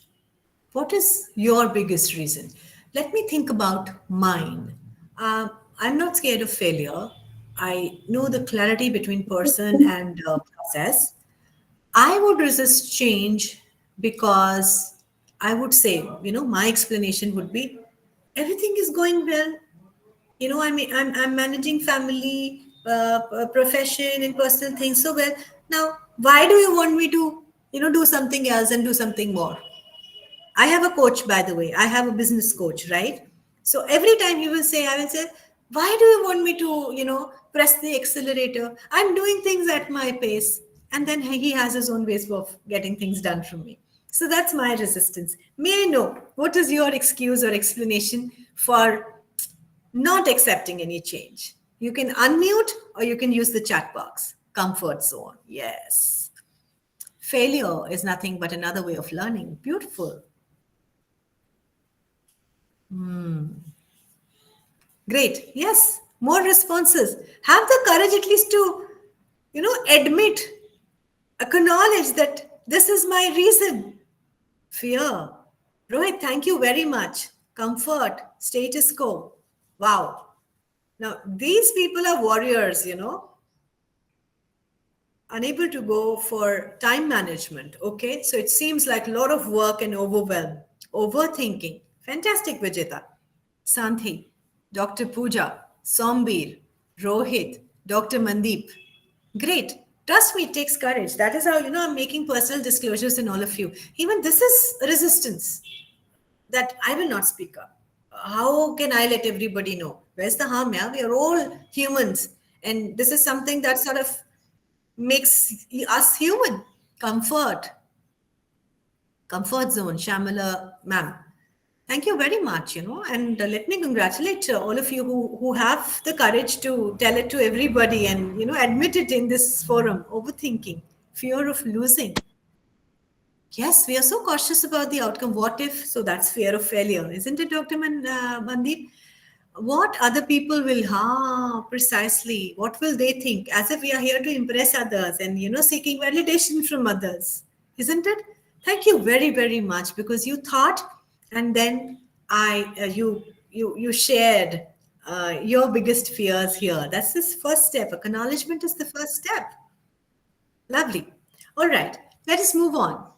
What is your biggest reason? Let me think about mine. I'm not scared of failure. I know the clarity between person and process. I would resist change because I would say, my explanation would be everything is going well. I mean, I'm managing family, profession, and personal things so well. Now, why do you want me to, do something else and do something more? I have a coach, by the way. I have a business coach, right? So every time I will say, why do you want me to, press the accelerator? I'm doing things at my pace. And then he has his own ways of getting things done from me. So that's my resistance. May I know what is your excuse or explanation for not accepting any change? You can unmute or you can use the chat box. Comfort zone. Yes. Failure is nothing but another way of learning. Beautiful. Great. Yes. More responses. Have the courage at least to, admit, acknowledge that this is my reason. Fear. Rohit, thank you very much. Comfort, status quo. Wow. Now, these people are warriors, unable to go for time management. Okay. So it seems like a lot of work and overwhelm, overthinking. Fantastic, Vijeta. Santhi, Dr. Pooja, Sombir, Rohit, Dr. Mandeep. Great. Trust me, it takes courage. That is how, I'm making personal disclosures in all of you. Even this is resistance, that I will not speak up. How can I let everybody know? Where's the harm? Yeah, we are all humans. And this is something that sort of makes us human. Comfort zone, Shamala ma'am. Thank you very much, and let me congratulate all of you who have the courage to tell it to everybody and, admit it in this forum. Overthinking, fear of losing. Yes, we are so cautious about the outcome. What if? So that's fear of failure, isn't it, Dr. Mandeep? What other people will, precisely. What will they think? As if we are here to impress others and, seeking validation from others, isn't it? Thank you very, very much, because you thought, and then you shared your biggest fears here. That's this first step. Acknowledgement is the first step. Lovely. All right, let us move on.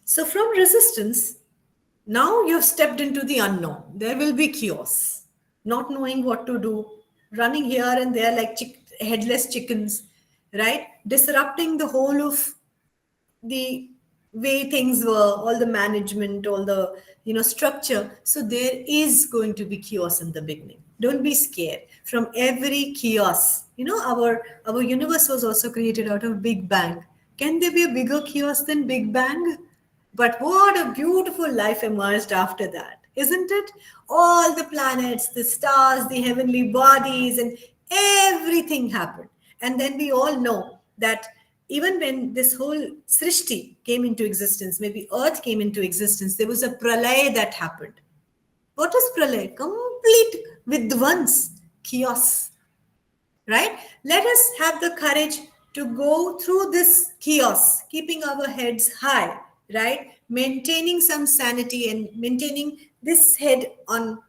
So from resistance, now you've stepped into the unknown. There will be chaos, not knowing what to do, running here and there like headless chickens, right? Disrupting the whole of the way things were, all the management, all the structure. So there is going to be chaos in the beginning. Don't be scared from every chaos. Our universe was also created out of Big Bang. Can there be a bigger chaos than Big Bang? But what a beautiful life emerged after that, isn't it? All the planets, the stars, the heavenly bodies, and everything happened. And then we all know that even when this whole Srishti came into existence, maybe Earth came into existence, there was a pralay that happened. What is pralay? Complete vidvans, chaos, right? Let us have the courage to go through this chaos, keeping our heads high, right? Maintaining some sanity and maintaining this head on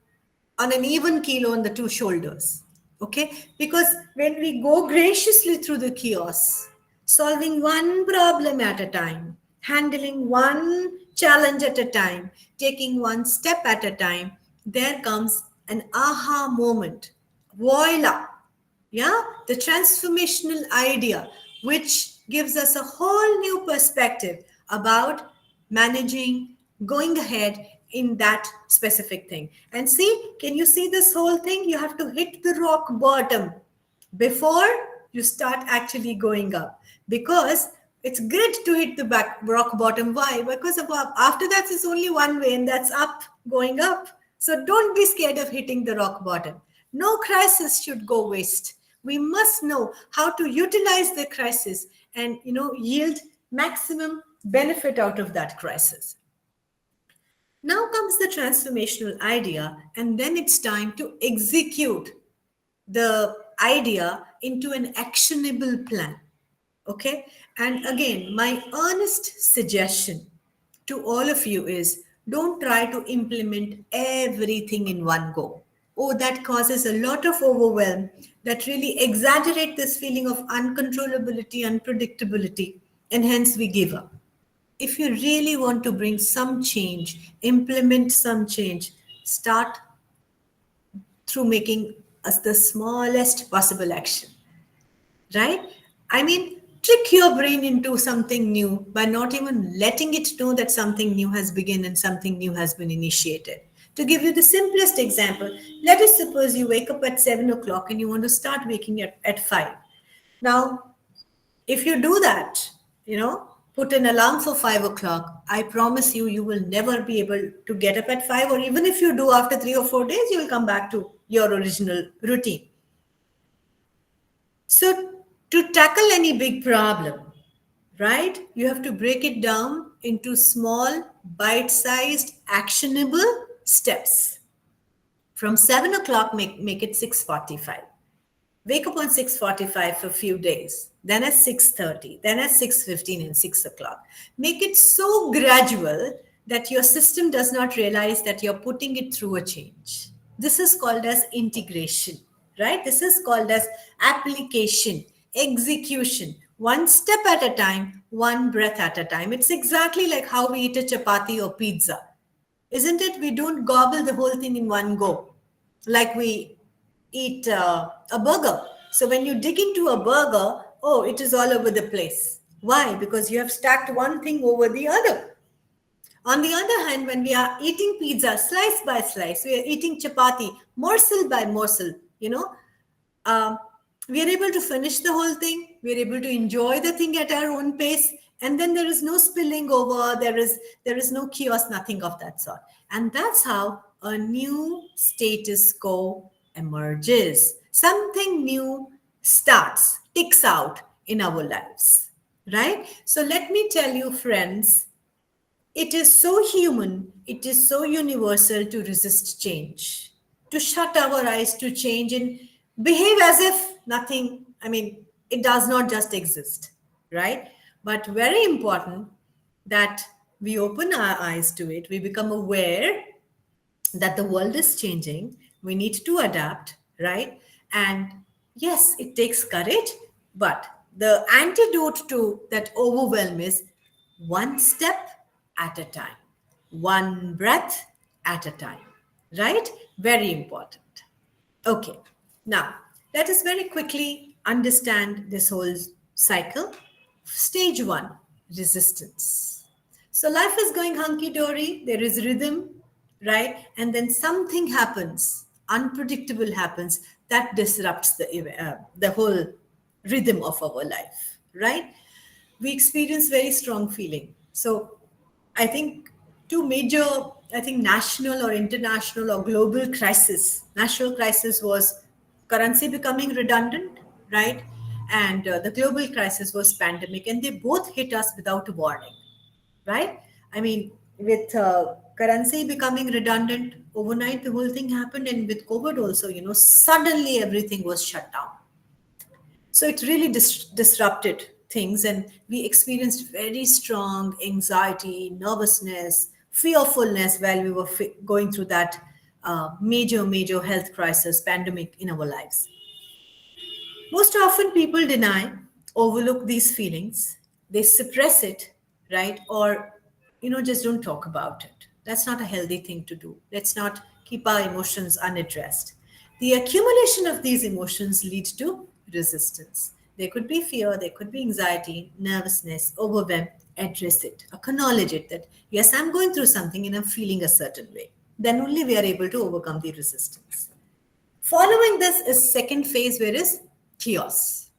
an even keel on the two shoulders. Okay? Because when we go graciously through the chaos, solving one problem at a time, handling one challenge at a time, taking one step at a time, there comes an aha moment. Voila! Yeah, the transformational idea, which gives us a whole new perspective about managing, going ahead in that specific thing. And see, can you see this whole thing? You have to hit the rock bottom before you start actually going up, because it's great to hit the rock bottom. Why? Because after that is only one way, and that's up, going up. So don't be scared of hitting the rock bottom. No crisis should go waste. We must know how to utilize the crisis and yield maximum benefit out of that crisis. Now comes the transformational idea, and then it's time to execute the idea into an actionable plan. Okay? And again, my earnest suggestion to all of you is, don't try to implement everything in one go. Oh, that causes a lot of overwhelm, that really exaggerate this feeling of uncontrollability, unpredictability, and hence we give up. If you really want to bring some change, implement some change, start through making us the smallest possible action, right? I mean, trick your brain into something new by not even letting it know that something new has begun and something new has been initiated. To give you the simplest example, let us suppose you wake up at 7 o'clock and you want to start waking at 5. Now, if you do that, put an alarm for 5 o'clock, I promise you, you will never be able to get up at 5, or even if you do after 3 or 4 days, you will come back to your original routine. So to tackle any big problem, right, you have to break it down into small, bite-sized, actionable steps. From 7 o'clock, make it 6:45. Wake up on 6:45 for a few days, then at 6:30, then at 6:15 and 6 o'clock. Make it so gradual that your system does not realize that you're putting it through a change. This is called as integration, right? This is called as application, execution, one step at a time, one breath at a time. It's exactly like how we eat a chapati or pizza, isn't it? We don't gobble the whole thing in one go, like we eat a burger. So when you dig into a burger, oh, it is all over the place. Why? Because you have stacked one thing over the other. On the other hand, when we are eating pizza slice by slice, we are eating chapati morsel by morsel, we are able to finish the whole thing. We are able to enjoy the thing at our own pace. And then there is no spilling over. There is no chaos, nothing of that sort. And that's how a new status quo emerges. Something new starts, ticks out in our lives, right? So let me tell you, friends, it is so human, it is so universal to resist change, to shut our eyes to change and behave as if nothing, it does not just exist, right? But very important that we open our eyes to it, we become aware that the world is changing, we need to adapt, right? And yes, it takes courage, but the antidote to that overwhelm is one step at a time, one breath at a time, right? Very important. Okay, now let us very quickly understand this whole cycle. Stage 1, resistance. So life is going hunky dory, there is rhythm, right? And then something happens. unpredictable happens, that disrupts the whole rhythm of our life, right? We experience very strong feeling. So I think two major, I think national or international or global crisis. National crisis was currency becoming redundant, right? And the global crisis was pandemic, and they both hit us without a warning, right? I mean, with currency becoming redundant overnight, the whole thing happened, and with COVID also, suddenly everything was shut down. So it really disrupted things, and we experienced very strong anxiety, nervousness, fearfulness while we were going through that major health crisis, pandemic in our lives. Most often, people deny, overlook these feelings, they suppress it, right? Or, just don't talk about it. That's not a healthy thing to do. Let's not keep our emotions unaddressed. The accumulation of these emotions leads to resistance. There could be fear, there could be anxiety, nervousness, overwhelm. Address it, acknowledge it that, yes, I'm going through something and I'm feeling a certain way. Then only we are able to overcome the resistance. Following this is second phase, where is chaos.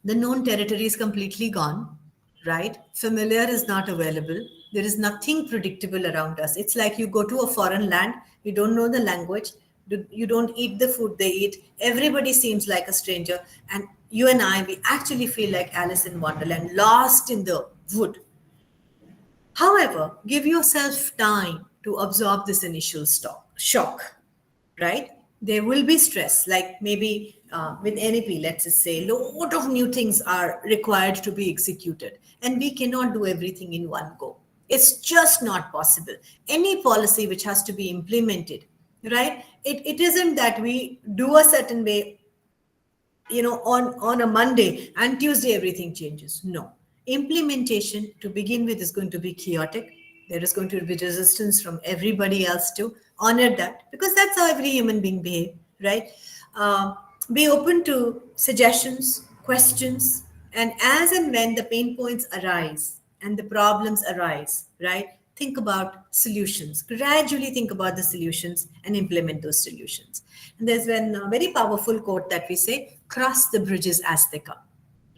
The known territory is completely gone, right? Familiar is not available. There is nothing predictable around us. It's like you go to a foreign land, you don't know the language, you don't eat the food they eat. Everybody seems like a stranger. And you and I, we actually feel like Alice in Wonderland, lost in the wood. However, give yourself time to absorb this initial shock, right? There will be stress, like maybe with NEP, let's just say, lot of new things are required to be executed, and we cannot do everything in one go. It's just not possible. Any policy which has to be implemented, right? It isn't that we do a certain way, on a Monday and Tuesday everything changes. No. Implementation to begin with is going to be chaotic. There is going to be resistance from everybody else to honor that, because that's how every human being behave, right? Be open to suggestions, questions, and as and when the pain points arise and the problems arise, right? Think about solutions. Gradually think about the solutions and implement those solutions. And there's one very powerful quote that we say, cross the bridges as they come,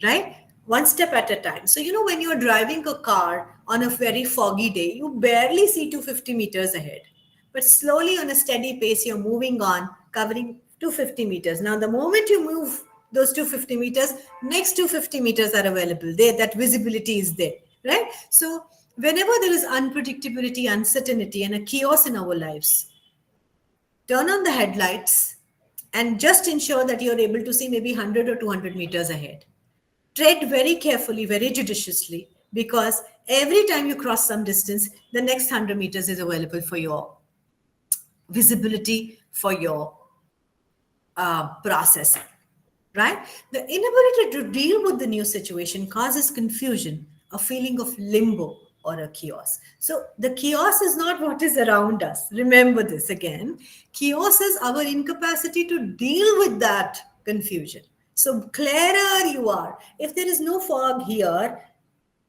right? One step at a time. So, when you're driving a car on a very foggy day, you barely see 250 meters ahead. But slowly on a steady pace, you're moving on, covering 250 meters. Now, the moment you move those 250 meters, next 250 meters are available. There, that visibility is there, right? So, whenever there is unpredictability, uncertainty, and a chaos in our lives, turn on the headlights and just ensure that you're able to see maybe 100 or 200 meters ahead. Tread very carefully, very judiciously, because every time you cross some distance, the next 100 meters is available for your visibility, for your processing, right? The inability to deal with the new situation causes confusion, a feeling of limbo, or a chaos. So the chaos is not what is around us. Remember this again. Chaos is our incapacity to deal with that confusion. So clearer you are. If there is no fog here,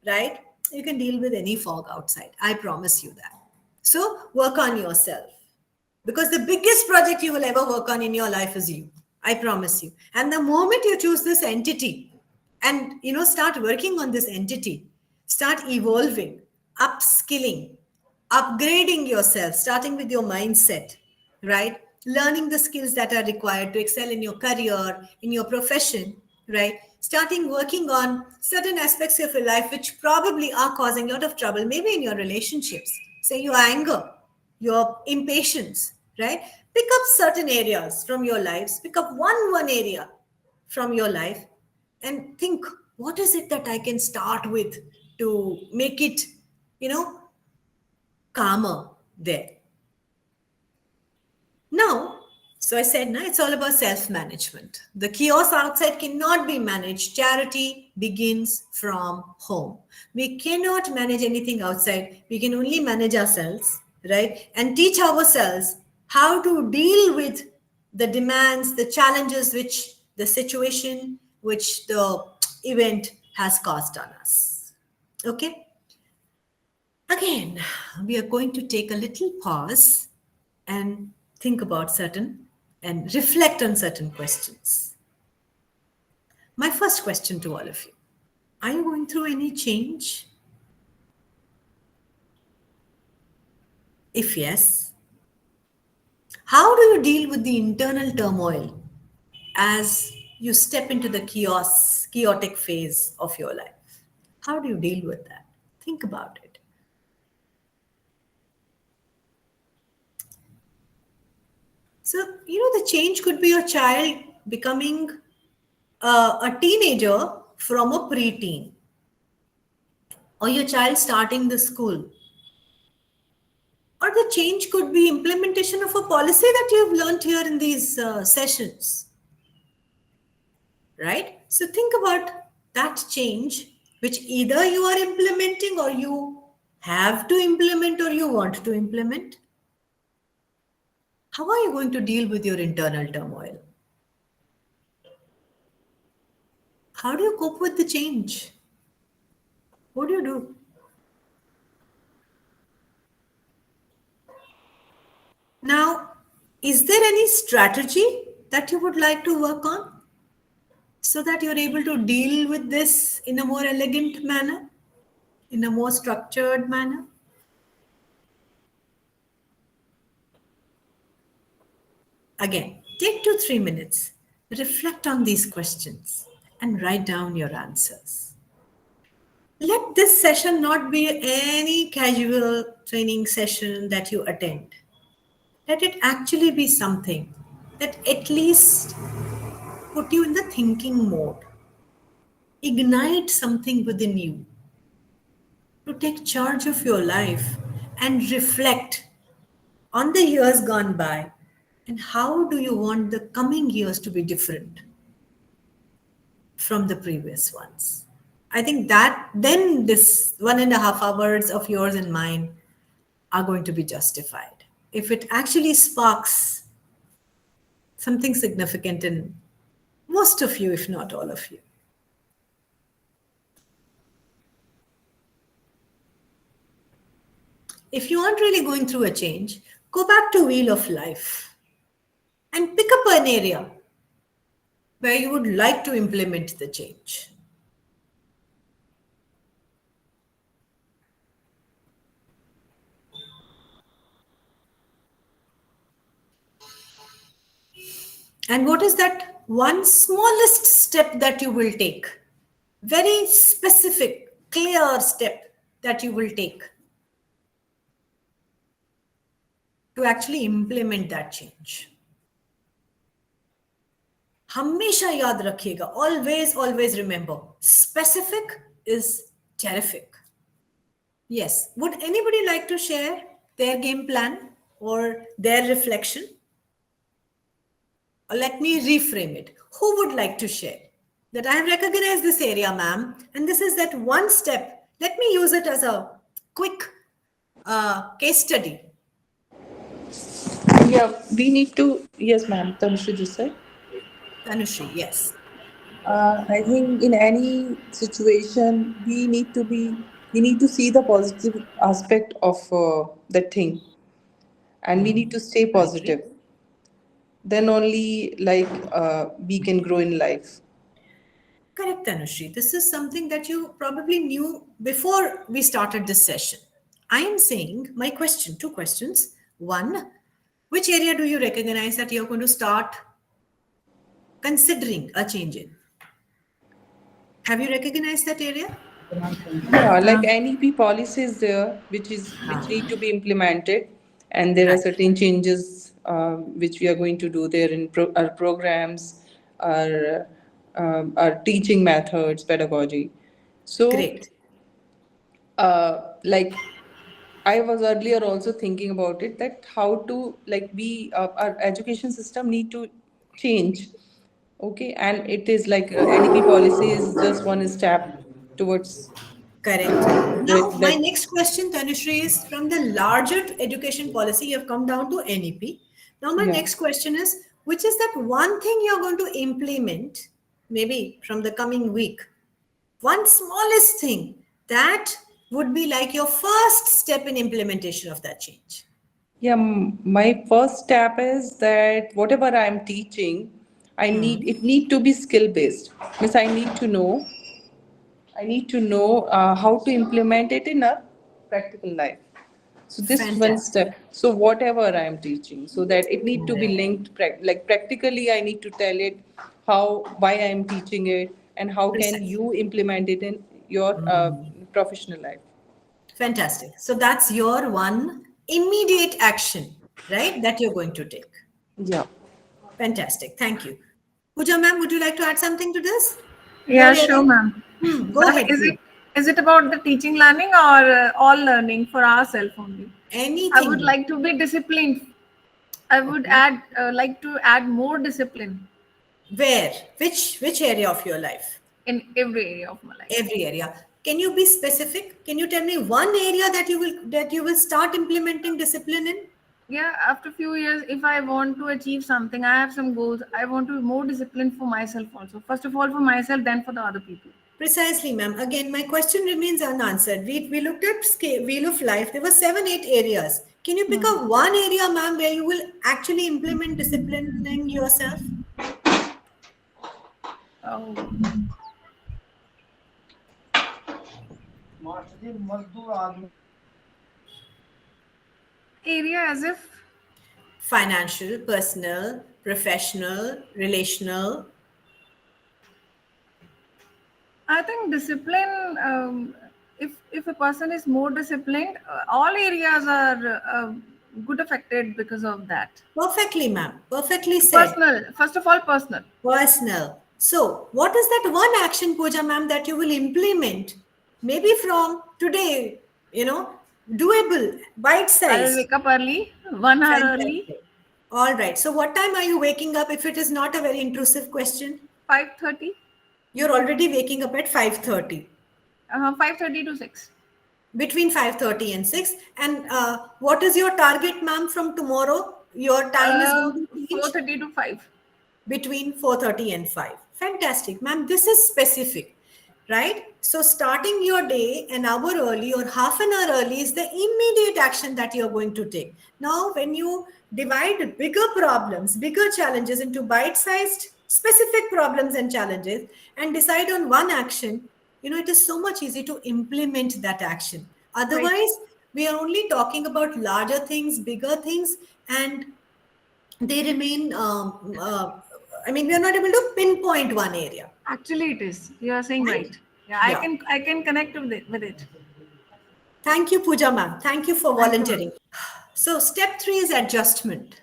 right, you can deal with any fog outside. I promise you that. So work on yourself, because the biggest project you will ever work on in your life is you. I promise you. And the moment you choose this entity and, start working on this entity, start evolving, upskilling, upgrading yourself, starting with your mindset, right? Learning the skills that are required to excel in your career, in your profession, right? Starting working on certain aspects of your life which probably are causing a lot of trouble, maybe in your relationships, say your anger, your impatience, right? Pick up certain areas from your lives, pick up one area from your life, and think, what is it that I can start with to make it, calmer there. Now, so I said, no, it's all about self-management. The chaos outside cannot be managed. Charity begins from home. We cannot manage anything outside. We can only manage ourselves, right? And teach ourselves how to deal with the demands, the challenges which the situation, which the event has caused on us. Okay? Again, we are going to take a little pause and think about certain and reflect on certain questions. My first question to all of you: are you going through any change? If yes, how do you deal with the internal turmoil as you step into the chaotic phase of your life? How do you deal with that? Think about it. So, the change could be your child becoming a teenager from a preteen, or your child starting the school, or the change could be implementation of a policy that you have learned here in these sessions, right? So think about that change which either you are implementing, or you have to implement, or you want to implement. How are you going to deal with your internal turmoil? How do you cope with the change? What do you do? Now, is there any strategy that you would like to work on so that you're able to deal with this in a more elegant manner, in a more structured manner? Again, take 2-3 minutes, reflect on these questions, and write down your answers. Let this session not be any casual training session that you attend. Let it actually be something that at least put you in the thinking mode, ignite something within you to take charge of your life and reflect on the years gone by, and how do you want the coming years to be different from the previous ones. I think that then this 1.5 hours of yours and mine are going to be justified if it actually sparks something significant in most of you, if not all of you. If you aren't really going through a change, go back to Wheel of Life and pick up an area where you would like to implement the change. And what is that one smallest step that you will take? Very specific, clear step that you will take to actually implement that change. हमेशा याद रखिएगा, always remember, specific is terrific. Yes, would anybody like to share their game plan or their reflection? Or let me reframe it. Who would like to share? That I have recognized this area, ma'am, and this is that one step. Let me use it as a quick case study. Yeah, we need to. Yes, ma'am. Tanushree this side. Tanushri, yes. I think in any situation, we need to see the positive aspect of that thing, and we need to stay I agree. positive. Then only we can grow in life. Correct, Tanushri. This is something that you probably knew before we started this session. I am saying my question, two questions. One, which area do you recognize that you're going to start considering a change in? Have you recognized that area? Yeah, like NEP policy is there, which need to be implemented, and there are Right. certain changes which we are going to do there in our programs, our teaching methods, pedagogy. So, Great. like I was earlier also thinking about it, that how to we our education system need to change. Okay, and it is like NEP policy is just one step towards Correct. Now, my that. next question, Tanushree, is from the larger education policy, you have come down to NEP. Now, my Yeah. next question is, which is that one thing you're going to implement, maybe from the coming week? One smallest thing that would be like your first step in implementation of that change. Yeah, my first step is that whatever I'm teaching, I need to be skill based. Means I need to know how to implement it in a practical life. So this one Fantastic. step. So whatever I am teaching, so that it need to be linked, like practically, I need to tell it why I am teaching it, and how can Precisely. you implement it in your professional life. Fantastic. So that's your one immediate action, right? That you're going to take. Yeah. Fantastic. Thank you. Pooja ma'am, would you like to add something to this? Your Yeah, sure, area? ma'am. Go Ma'am, ahead, please. is it about the teaching learning or all learning for ourselves only? I would Anything. like to be disciplined. I would Okay. add like to add more discipline Where? Which area of your life? in every area of my life. Every area. Can you be specific? Can you tell me one area that you will start implementing discipline in? Yeah, after few years, if I want to achieve something, I have some goals. I want to be more disciplined for myself also. First of all, for myself, then for the other people. Precisely, ma'am. Again, my question remains unanswered. We looked at scale, wheel of life. There were 7, 8 areas. Can you pick up one area, ma'am, where you will actually implement disciplining yourself? Oh, area as if Financial, personal, professional, relational. I think discipline. If a person is more disciplined, all areas are good affected because of that. Perfectly, ma'am. Perfectly said. Personal, first of all, personal. Personal. So, what is that one action, Pooja ma'am, that you will implement? Maybe from today, doable, bite I'll sized. wake up early, 1 hour early, Fantastic. All right. So, what time are you waking up if it is not a very intrusive question? 5:30, You're already waking up at 5:30, 5:30 to 6. between 5:30 and 6. And what is your target, ma'am, from tomorrow? Your time is going to change 4:30 to 5. between 4:30 and 5. Fantastic, ma'am. This is specific, right? So starting your day an hour early or half an hour early is the immediate action that you're going to take. Now, when you divide bigger problems, bigger challenges into bite-sized specific problems and challenges and decide on one action, it is so much easy to implement that action. Right. Otherwise, we are only talking about larger things, bigger things, and they remain we are not able to pinpoint one area. Actually, it is. You are saying Right? right. Yeah, I Yeah. can I can connect with it. Thank you, Pooja ma'am. Thank you for Thank you, ma'am. volunteering. So step 3 is adjustment,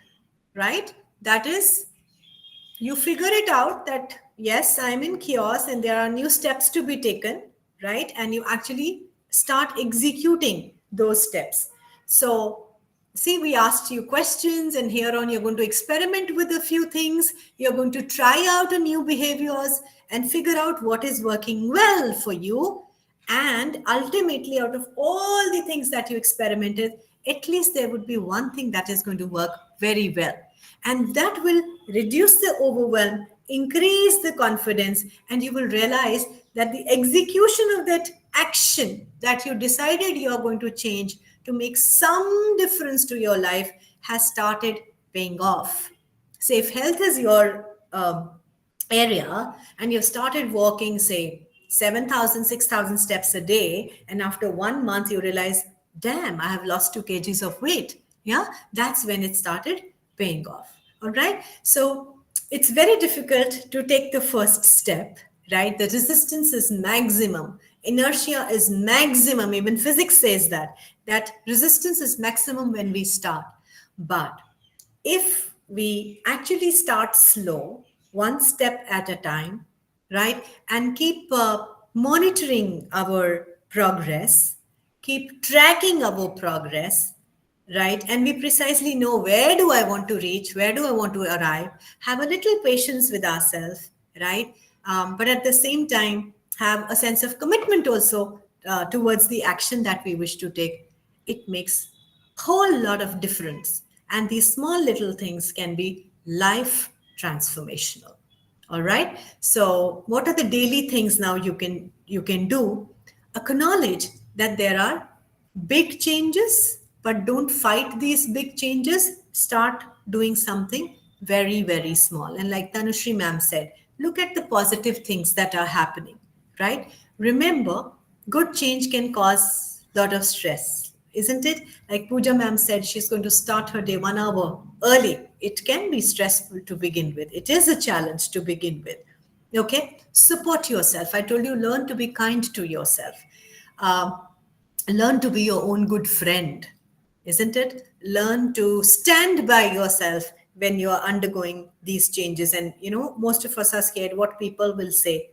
right? That is, you figure it out that yes, I'm in chaos and there are new steps to be taken, right? And you actually start executing those steps. So see, we asked you questions, and here on you're going to experiment with a few things. You're going to try out a new behaviors and figure out what is working well for you. And ultimately, out of all the things that you experimented, at least there would be one thing that is going to work very well. And that will reduce the overwhelm, increase the confidence, and you will realize that the execution of that action that you decided you are going to change to make some difference to your life has started paying off. Say if health is your area and you've started walking, say, 7,000, 6,000 steps a day, and after 1 month you realize, damn, I have lost 2 kgs of weight. Yeah, that's when it started paying off. All right. So it's very difficult to take the first step, right? The resistance is maximum. Inertia is maximum. Even physics says that resistance is maximum when we start. But if we actually start slow, one step at a time, right, and keep monitoring our progress, keep tracking our progress, right, and we precisely know where do I want to reach, where do I want to arrive, have a little patience with ourselves, right, but at the same time have a sense of commitment also towards the action that we wish to take, it makes whole lot of difference, and these small little things can be life transformational. All right, so what are the daily things now you can do? Acknowledge that there are big changes but don't fight these big changes. Start doing something very, very small. And like Tanushri ma'am said, look at the positive things that are happening, right? Remember, good change can cause a lot of stress, isn't it? Like Pooja ma'am said, she's going to start her day 1 hour early. It can be stressful to begin with. It is a challenge to begin with. Okay, support yourself. I told you, learn to be kind to yourself. Um, Learn to be your own good friend, isn't it? Learn to stand by yourself when you are undergoing these changes. And most of us are scared what people will say.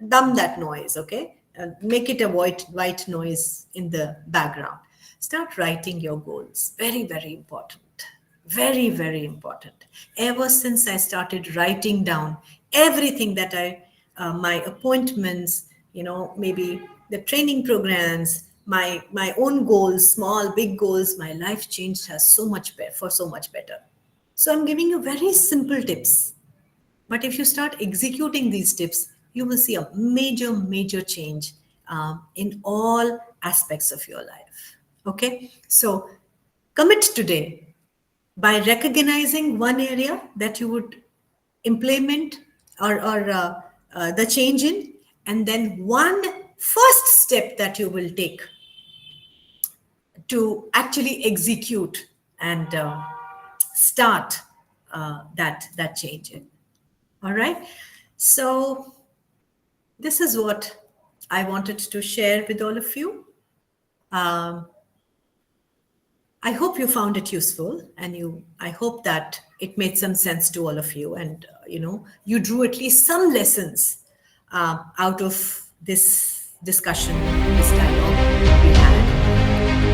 Dumb that noise, okay? Make it a white noise in the background. Start writing your goals. Very, very important. Very, very important. Ever since I started writing down everything that my appointments, maybe the training programs, my own goals, small, big goals, my life changed has so much better for so much better. So I'm giving you very simple tips, but if you start executing these tips, you will see a major, major change in all aspects of your life. Okay, so commit today by recognizing one area that you would implement or the change in, and then one first step that you will take to actually execute and start that change in. All right. So this is what I wanted to share with all of you. Um, I hope you found it useful, and I hope that it made some sense to all of you, and you drew at least some lessons out of this discussion, this dialogue we had.